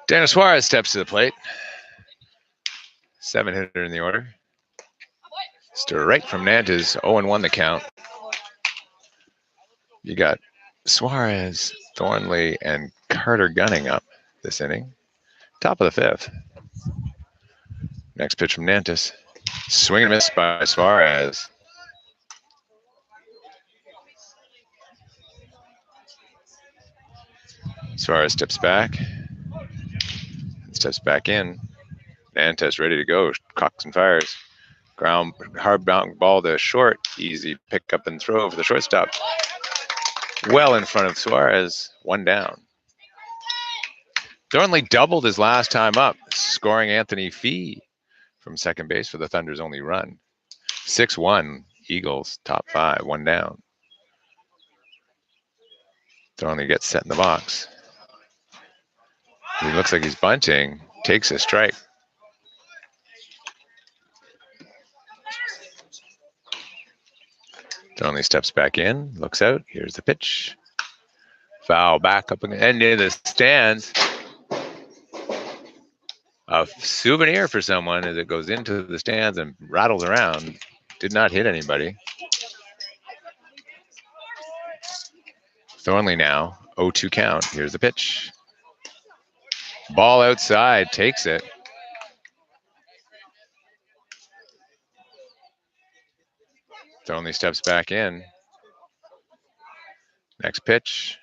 Daniel Suarez steps to the plate. 7 hitter in the order. Straight from Nantes, 0-1 the count. You got Suarez, Thornley, and Carter Gunning up this inning. Top of the 5th. Next pitch from Nantes. Swing and miss by Suarez. Suarez steps back. Steps back in. Nantes ready to go. Cocks and fires. Ground hard bound ball to short. Easy pick up and throw for the shortstop. Well in front of Suarez. 1 down. Thornley doubled his last time up, scoring Anthony Fee from second base for the Thunder's only run. 6-1 Eagles, top 5, 1 down. Thornley gets set in the box. He looks like he's bunting. Takes a strike. Thornley steps back in, looks out. Here's the pitch. Foul back up and near the stands. A souvenir for someone as it goes into the stands and rattles around. Did not hit anybody. Thornley now, 0-2 count. Here's the pitch. Ball outside, takes it. Thornley steps back in. Next pitch.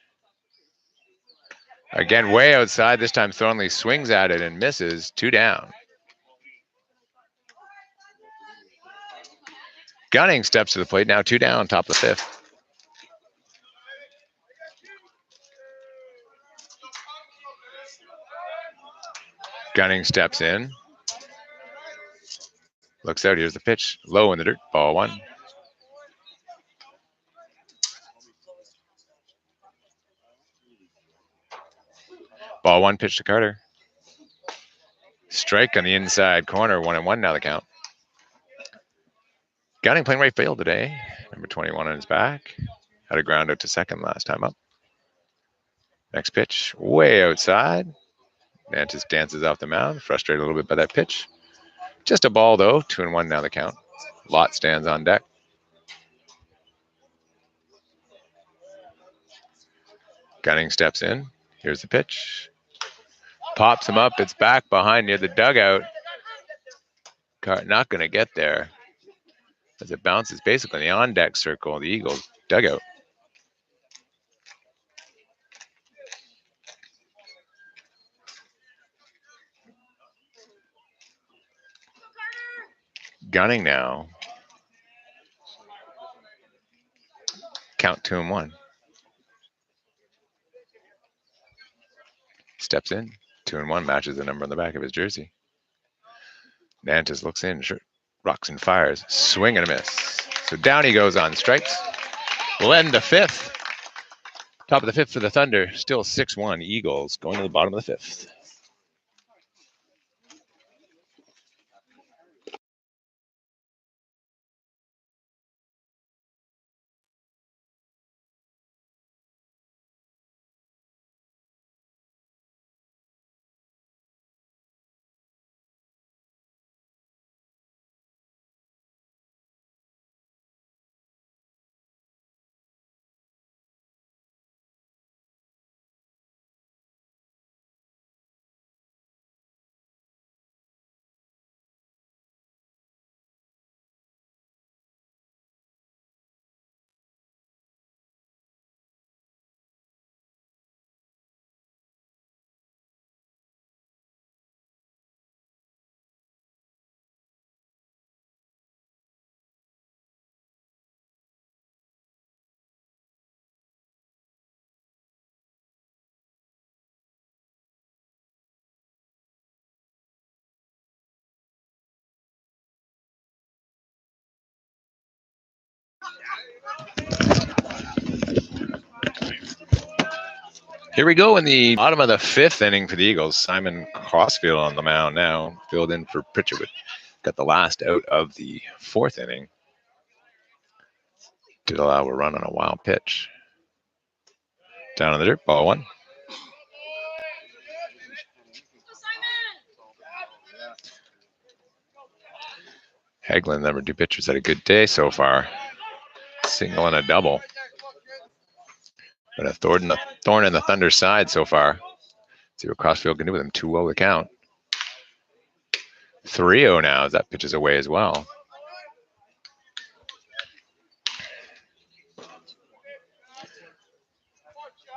Again, way outside. This time Thornley swings at it and misses. 2 down. Gunning steps to the plate. Now 2 down, top of the 5th. Gunning steps in. Looks out. Here's the pitch. Low in the dirt. Ball 1. Ball 1, pitch to Carter. Strike on the inside corner. 1-1 now the count. Gunning playing right field today. Number 21 on his back. Had a ground out to second last time up. Next pitch. Way outside. Nantes dances off the mound. Frustrated a little bit by that pitch. Just a ball though. 2-1 now the count. Lott stands on deck. Gunning steps in. Here's the pitch. Pops him up. It's back behind near the dugout. Not going to get there as it bounces basically in the on-deck circle of the Eagles dugout. Gunning now. Count 2-1. Steps in. 2-1 matches the number on the back of his jersey. Nantes looks in, rocks and fires, swing and a miss. So down he goes on strikes. We'll end the 5th. Top of the 5th for the Thunder. Still 6-1 Eagles going to the bottom of the 5th. Here we go in the bottom of the 5th inning for the Eagles. Simon Crossfield on the mound now, filled in for Pritchard. Got the last out of the 4th inning. Did allow a run on a wild pitch. Down in the dirt, ball 1. Hegland, number 2 pitchers, had a good day so far. Single and a double. But a thorn in the Thunder's side so far. See what Crossfield can do with him. 2-0 the count. 3-0 now as that pitch is away as well.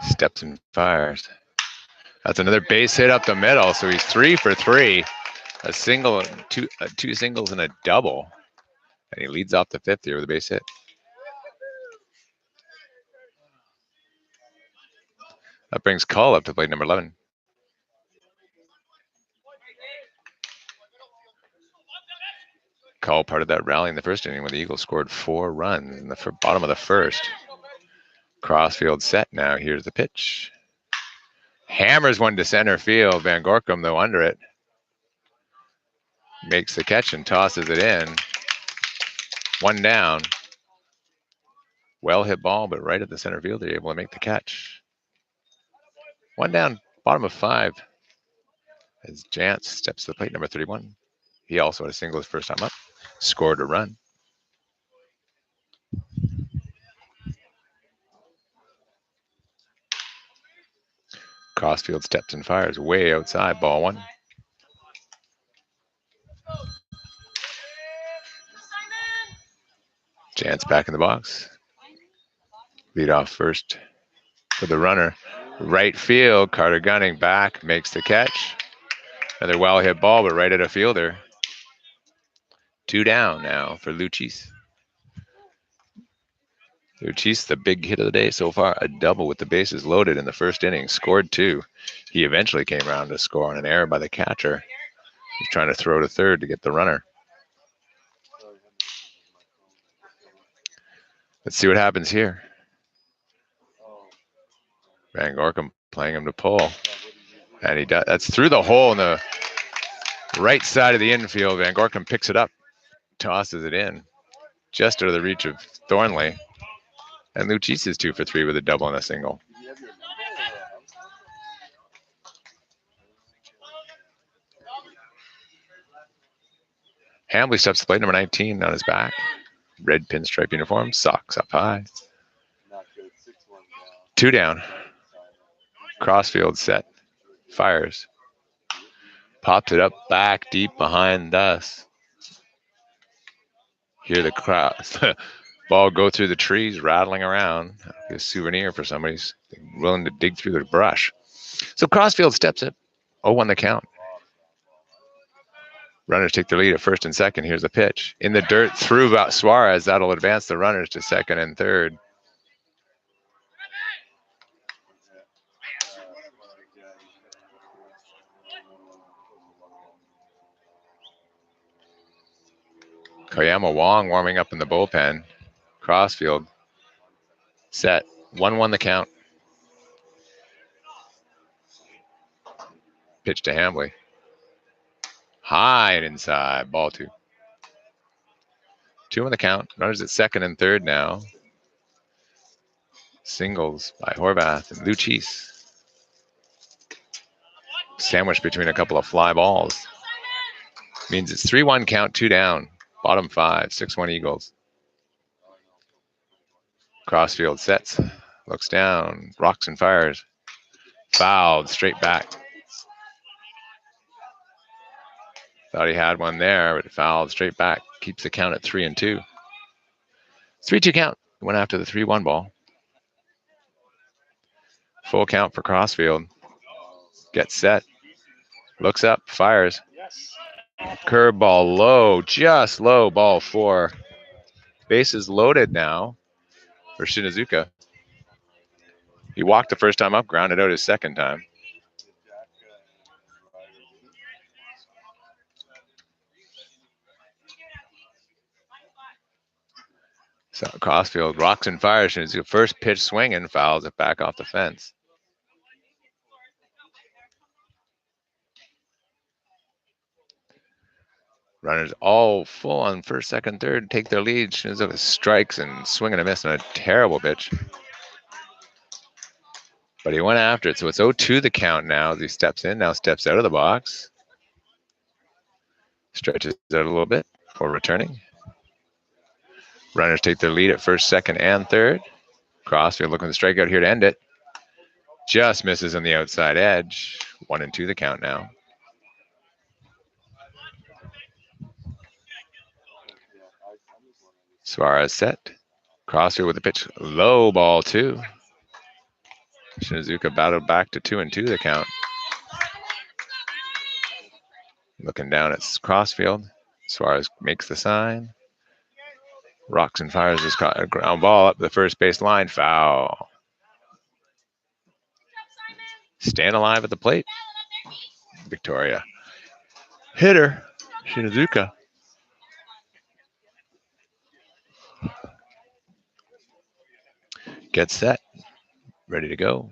Steps and fires. That's another base hit up the middle, so he's 3 for 3. A single, two singles and a double. And he leads off the 5th here with a base hit. That brings Cull up to plate number 11. Cull part of that rally in the first inning when the Eagles scored 4 runs in the bottom of the first. Crossfield set now. Here's the pitch. Hammers one to center field. Van Gorkum, though, under it. Makes the catch and tosses it in. 1 down. Well hit ball, but right at the center field, they're able to make the catch. 1 down, bottom of 5. As Jantz steps to the plate, number 31. He also had a single his first time up. Scored a run. Crossfield steps and fires way outside, ball 1. Jantz back in the box. Lead off first for the runner. Right field, Carter Gunning back, makes the catch. Another well hit ball, but right at a fielder. 2 down now for Luchis. Luchis, the big hit of the day so far, a double with the bases loaded in the first inning, scored 2. He eventually came around to score on an error by the catcher. He's trying to throw to third to get the runner. Let's see what happens here. Van Gorkum playing him to pull. And he does. That's through the hole in the right side of the infield. Van Gorkum picks it up, tosses it in, just out of the reach of Thornley. And Luchis is 2 for 3 with a double and a single. Hambly steps to plate, number 19 on his back. Red pinstripe uniform, socks up high. 2 down. Crossfield set. Fires. Popped it up back deep behind us. Hear the crowd. Ball go through the trees, rattling around. A souvenir for somebody who's willing to dig through the brush. So Crossfield steps it. 0-1 the count. Runners take their lead at first and second. Here's the pitch. In the dirt through about Suarez. That'll advance the runners to second and third. Koyama Wong warming up in the bullpen. Crossfield set. 1-1 the count. Pitch to Hambly. High and inside. Ball 2. 2 on the count. Runners at second and third now. Singles by Horvath and Luchis. Sandwiched between a couple of fly balls. Means it's 3-1 count, 2 down. Bottom 5, 6-1 Eagles. Crossfield sets. Looks down. Rocks and fires. Fouled straight back. Thought he had one there, but it fouled straight back. Keeps the count at 3-2. 3-2 count. Went after the 3-1 ball. Full count for Crossfield. Gets set. Looks up. Fires. Curveball low. Just low. Ball 4. Bases loaded now for Shinazuka. He walked the first time up, grounded out his second time. So Crossfield rocks and fires. Shinazuka first pitch swinging, fouls it back off the fence. Runners all full on first, second, third, take their lead. Shinazuka strikes and swing and a miss on a terrible pitch. But he went after it, so it's 0-2 the count now as he steps in, now steps out of the box. Stretches out a little bit before returning. Runners take their lead at first, second, and third. Crossfield looking for the strikeout here to end it. Just misses on the outside edge. 1-2 the count now. Suarez set. Crossfield with the pitch. Low ball 2. Shinazuka battled back to 2-2 the count. Looking down at Crossfield. Suarez makes the sign. Rocks and fires his ground ball up the first base line. Foul. Staying alive at the plate. Victoria. Hitter. Shinazuka. Gets set. Ready to go.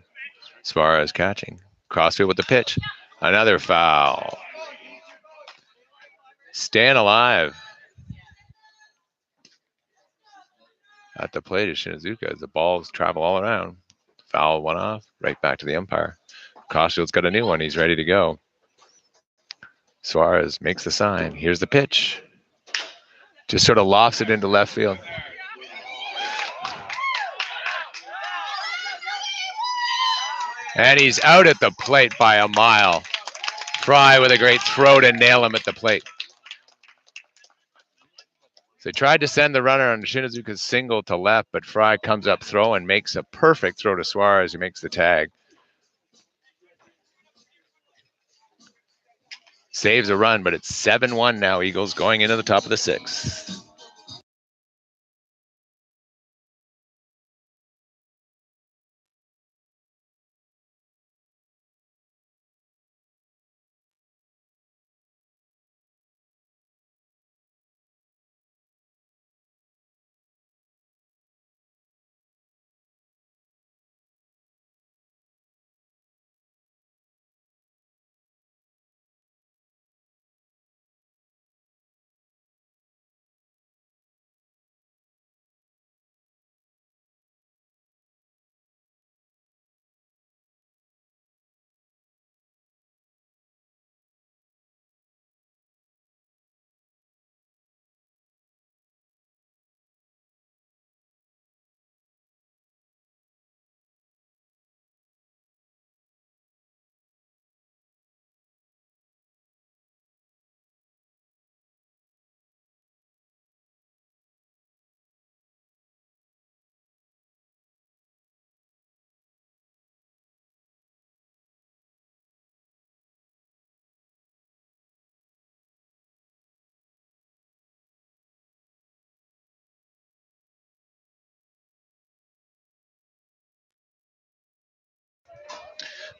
Suarez catching. Crossfield with the pitch. Another foul. Staying alive at the plate of Shinazuka as the balls travel all around. Foul one off. Right back to the umpire. Crossfield's got a new one. He's ready to go. Suarez makes the sign. Here's the pitch. Just sort of lofts it into left field. And he's out at the plate by a mile. Fry with a great throw to nail him at the plate. So he tried to send the runner on Shinazuka's single to left, but Fry comes up throw and makes a perfect throw to Suarez, who makes the tag. Saves a run, but it's 7-1 now, Eagles going into the top of the sixth.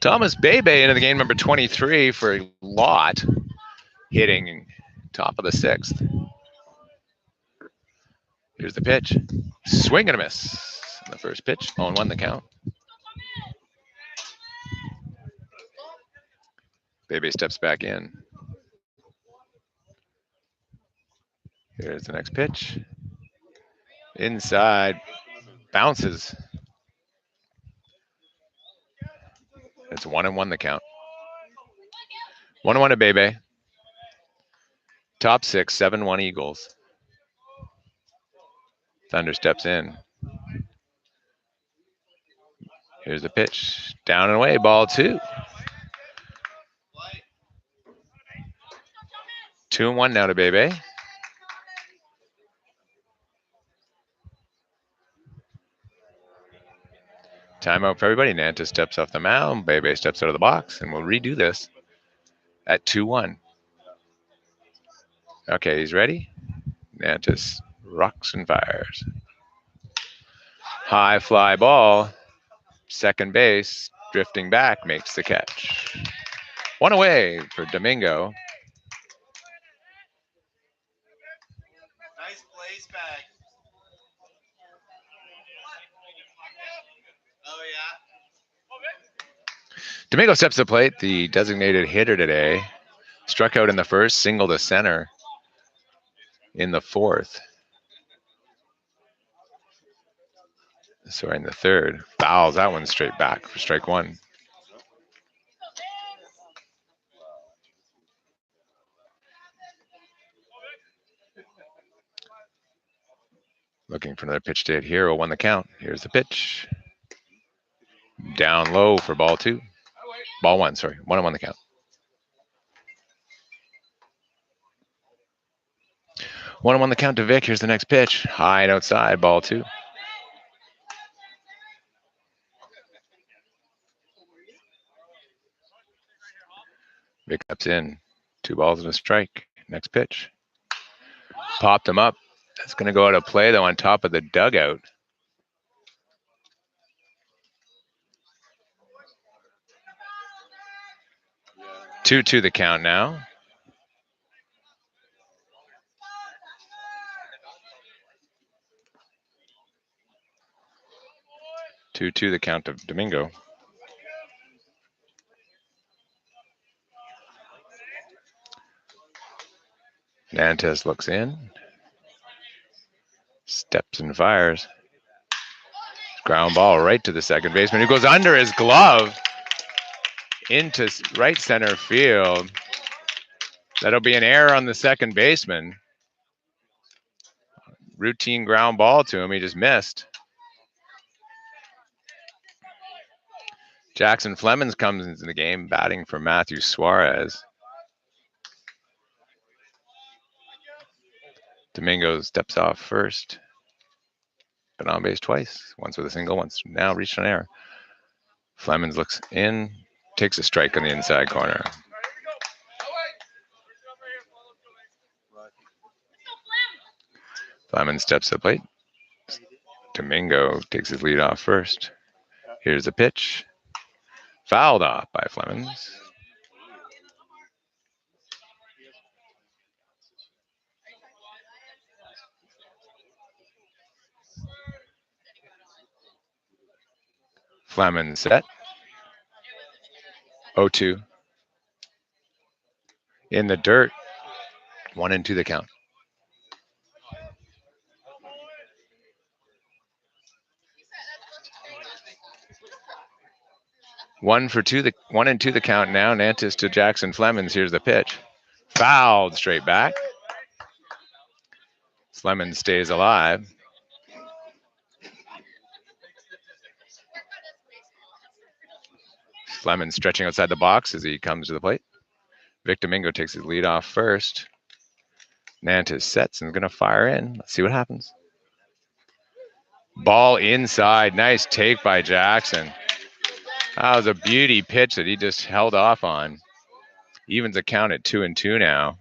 Thomas Bebe into the game, number 23 for a lot, hitting top of the sixth. Here's the pitch. Swing and a miss. The first pitch, 0-1 the count. Bebe steps back in. Here's the next pitch. Inside. Bounces. It's 1-1 the count. 1-1 to Bebe. Top six, 7-1 Eagles. Thunder steps in. Here's the pitch. Down and away, ball 2. 2-1 now to Bebe. Timeout for everybody. Nanta steps off the mound. Bebe steps out of the box, and we'll redo this at 2-1. Okay, he's ready. Nantis rocks and fires. High fly ball. Second base, drifting back, makes the catch. One away for Domingo. Nice place bag. Oh, yeah. Domingo steps to the plate, the designated hitter today. Struck out in the first, single to center in the fourth. Sorry, in the third. Fouls that one straight back for strike 1. Looking for another pitch to hit here. 0-1 the count. Here's the pitch. Down low for ball 2. Ball 1, sorry. 1-1 the count. 1-1 the count to Vic. Here's the next pitch. High and outside, ball 2. Vic steps in. 2 balls and a strike. Next pitch. Popped him up. That's going to go out of play, though, on top of the dugout. 2-2 the count now. Two the count of Domingo. Nantes looks in. Steps and fires. Ground ball right to the second baseman, who goes under his glove into right center field. That'll be an error on the second baseman. Routine ground ball to him. He just missed. Jackson Flemings comes into the game, batting for Matthew Suarez. Domingo steps off first. Been on base twice. Once with a single, once now reached an error. Flemings looks in, takes a strike on the inside corner. Flemings steps to the plate. Domingo takes his lead off first. Here's the pitch. Fouled off by Flemings. Flemings set. 0-2. In the dirt. 1-2 the count. One and two the count now. Nantes to Jackson Flemings. Here's the pitch. Fouled straight back. Flemings stays alive. Flemings stretching outside the box as he comes to the plate. Vic Domingo takes his lead off first. Nantes sets and is going to fire in. Let's see what happens. Ball inside. Nice take by Jackson. That was a beauty pitch that he just held off on. Evens the count at 2-2 now.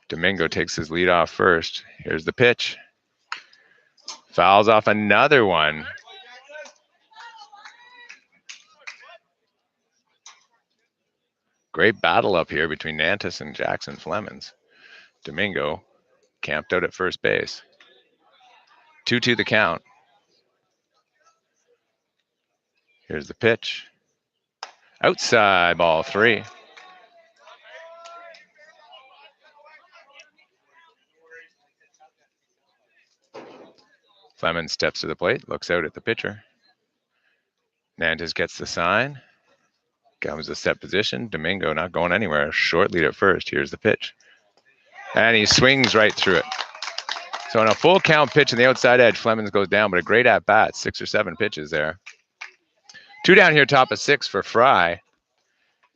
Domingo takes his lead off first. Here's the pitch. Fouls off another one. Great battle up here between Nantes and Jackson Flemings. Domingo camped out at first base. 2-2 the count. Here's the pitch. Outside, ball 3. Flemings steps to the plate, looks out at the pitcher. Nantes gets the sign. Comes to set position. Domingo not going anywhere. Short lead at first. Here's the pitch. And he swings right through it. So on a full count pitch on the outside edge, Flemings goes down, but a great at bat. 6 or 7 pitches there. 2 down here, top of 6 for Fry.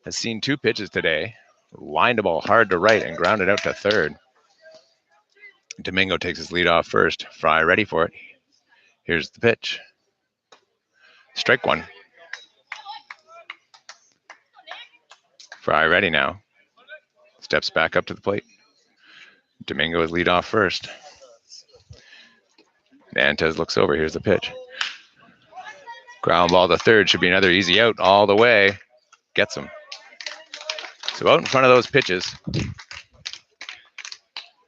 Has seen 2 pitches today. Lined the ball hard to right and grounded out to third. Domingo takes his lead off first. Fry ready for it. Here's the pitch. Strike 1. Fry ready now. Steps back up to the plate. Domingo is lead off first. Nantes looks over. Here's the pitch. Ground ball to third. Should be another easy out all the way. Gets him. So out in front of those pitches.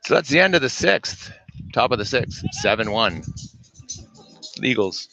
So that's the end of the 6th. Top of the 6th. 7-1. Eagles.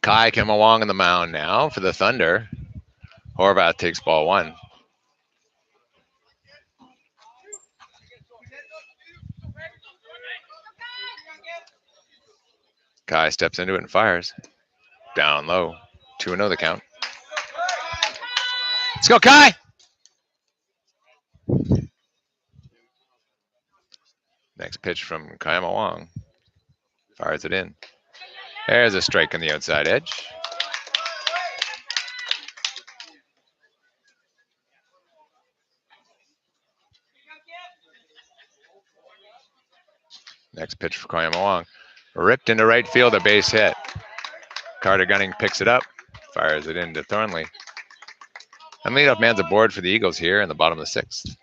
Kai Kimawong on the mound now for the Thunder. Horvath takes ball 1. Kai steps into it and fires. Down low. 2-0 the count. Let's go, Kai! Next pitch from Kimawong. Fires it in. There's a strike on the outside edge. Next pitch for Kimawong. Ripped into right field, a base hit. Carter Gunning picks it up, fires it into Thornley. And leadoff man's aboard for the Eagles here in the bottom of the 6th.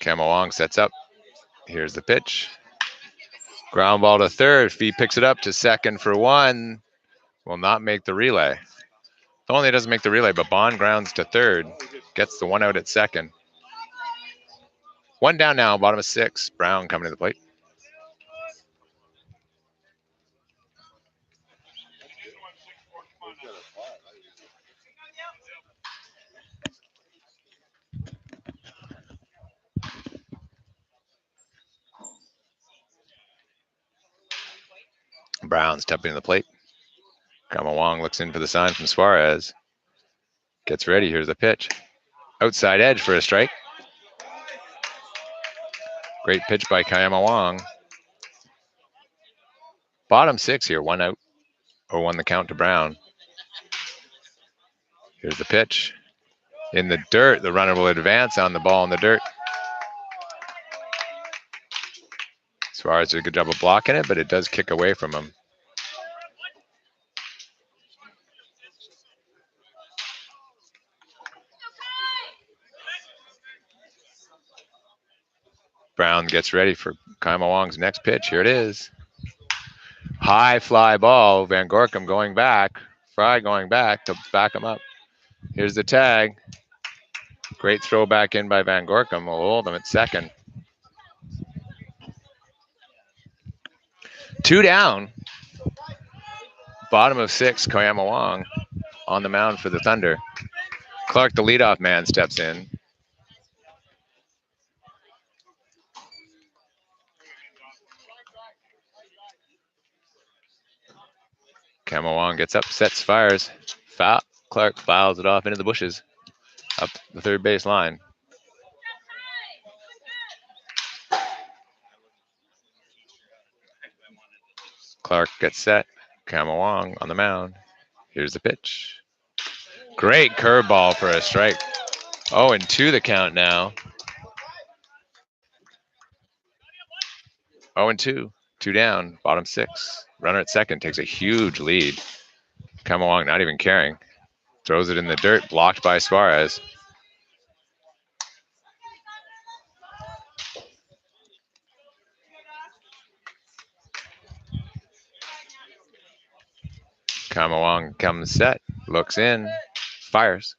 Kimawong sets up. Here's the pitch. Ground ball to third. Fee picks it up to second for 1. Will not make the relay. Thornley doesn't make the relay, but Bond grounds to third. Gets the 1 out at second. 1 down now, bottom of 6. Brown coming to the plate. Brown stepping to the plate. Kimawong looks in for the sign from Suarez. Gets ready. Here's the pitch. Outside edge for a strike. Great pitch by Kimawong. Bottom 6 here. 1 out. 0-1 the count to Brown. Here's the pitch. In the dirt. The runner will advance on the ball in the dirt. Suarez did a good job of blocking it, but it does kick away from him. Brown gets ready for Kimawong's next pitch. Here it is. High fly ball. Van Gorkum going back. Fry going back to back him up. Here's the tag. Great throw back in by Van Gorkum. Will hold him at second. 2 down. Bottom of 6, Kimawong on the mound for the Thunder. Clark, the leadoff man, steps in. Kimawong gets up, sets, fires. Foul. Clark fouls it off into the bushes, up the third base line. Clark gets set. Kimawong on the mound. Here's the pitch. Great curveball for a strike. 0-2 the count now. 0-2. 2 down. Bottom 6. Runner at second takes a huge lead. Kimawong not even caring. Throws it in the dirt, blocked by Suarez. Kimawong comes set, looks in, fires.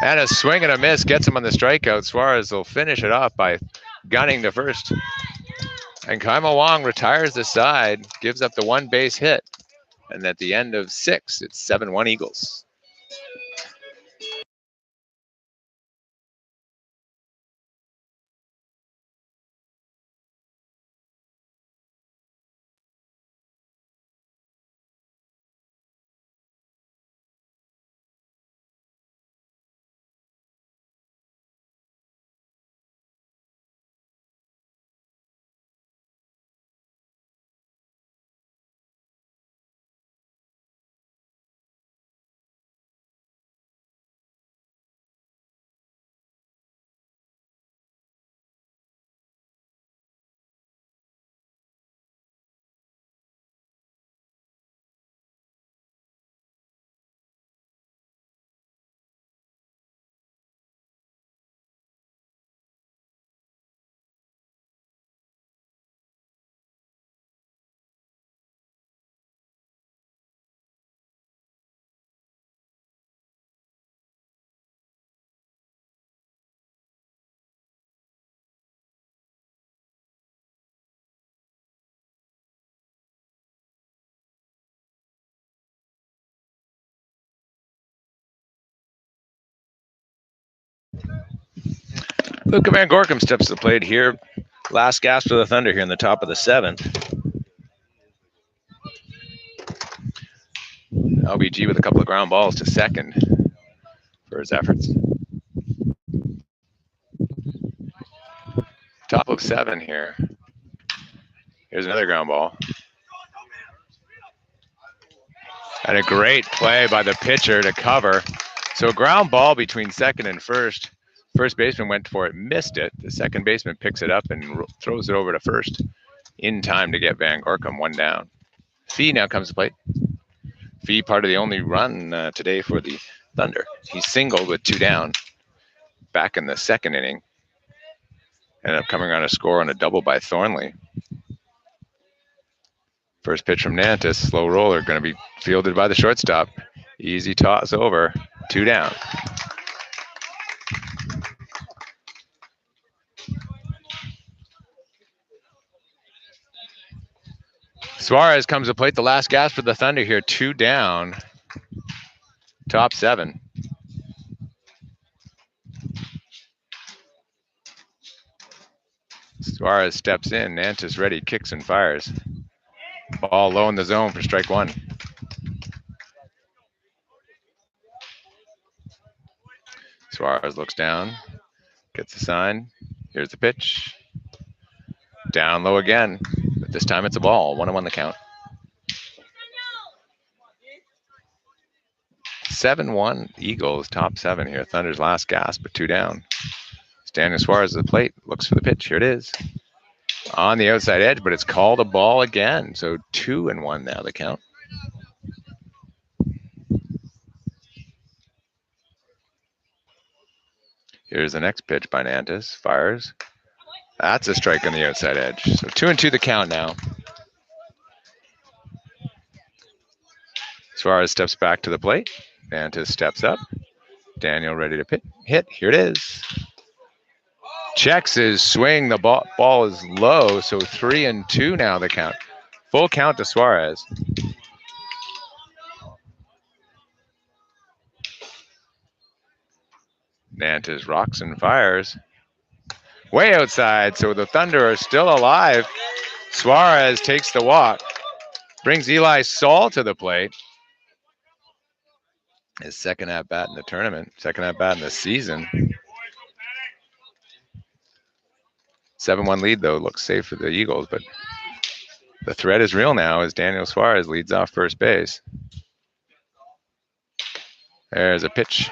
And a swing and a miss gets him on the strikeout. Suarez will finish it off by gunning to first. And Kimawong retires the side, gives up the 1 base hit. And at the end of 6, it's 7-1 Eagles. Luca Van Gorkum steps to the plate here. Last gasp for the Thunder here in the top of the 7th. LBG with a couple of ground balls to second for his efforts. Top of 7 here. Here's another ground ball. And a great play by the pitcher to cover. So a ground ball between second and first. First baseman went for it, missed it. The second baseman picks it up and throws it over to first in time to get Van Gorkum one down. Fee now comes to plate. Fee part of the only run today for the Thunder. He singled with 2 down back in the 2nd inning. Ended up coming around a score on a double by Thornley. First pitch from Nantis, slow roller, going to be fielded by the shortstop. Easy toss over, 2 down. Suarez comes to plate, the last gasp for the Thunder here, 2 down. Top 7. Suarez steps in, Nantis ready, kicks and fires. Ball low in the zone for strike 1. Suarez looks down, gets the sign. Here's the pitch. Down low again, but this time it's a ball. 1-1 the count. 7-1 Eagles, top 7 here. Thunder's last gasp, but 2 down. Daniel Suarez at the plate, looks for the pitch. Here it is. On the outside edge, but it's called a ball again. So 2-1 now the count. Here's the next pitch by Nantis. Fires. That's a strike on the outside edge. So 2-2 the count now. Suarez steps back to the plate. Nantis steps up. Daniel ready to hit. Here it is. Checks his swing. The ball is low, so 3-2 now the count. Full count to Suarez. Nantis rocks and fires. Way outside, so the Thunder are still alive. Suarez takes the walk. Brings Eli Saul to the plate. His second at-bat in the tournament. Second at-bat in the season. 7-1 lead, though, looks safe for the Eagles, but the threat is real now as Daniel Suarez leads off first base. There's a pitch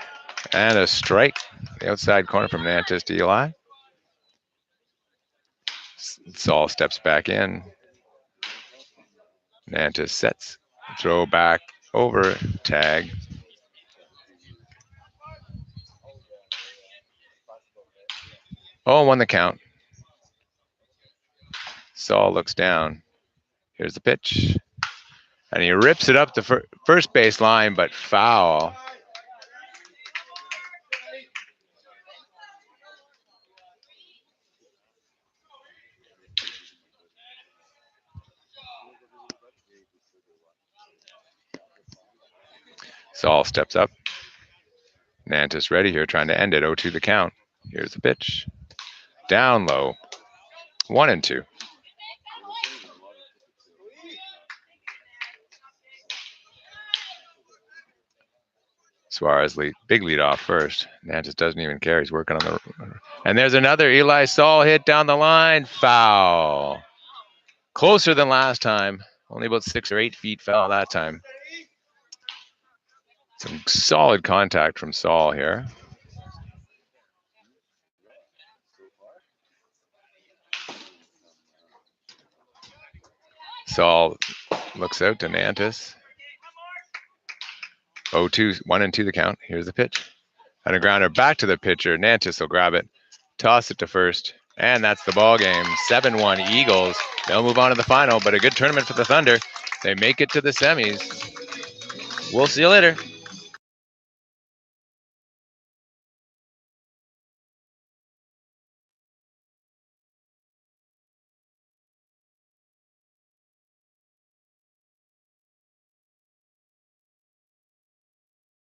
and a strike. The outside corner from Nantis to Eli. Saul steps back in. Nantis sets. Throw back over. Tag. Oh, 1 the count. Saul looks down. Here's the pitch. And he rips it up the first base line, but foul. Saul steps up. Nantis ready here, trying to end it. 0-2 the count. Here's the pitch. Down low. 1-2. Suarez big lead off first. Nantis doesn't even care. He's working on the. And there's another Eli Saul hit down the line. Foul. Closer than last time. Only about 6 or 8 feet foul that time. Some solid contact from Saul here. Saul looks out to Nantis. 0-2, 1-2 the count. Here's the pitch. And a grounder back to the pitcher. Nantis will grab it, toss it to first, and that's the ball game. 7-1 Eagles. They'll move on to the final, but a good tournament for the Thunder. They make it to the semis. We'll see you later.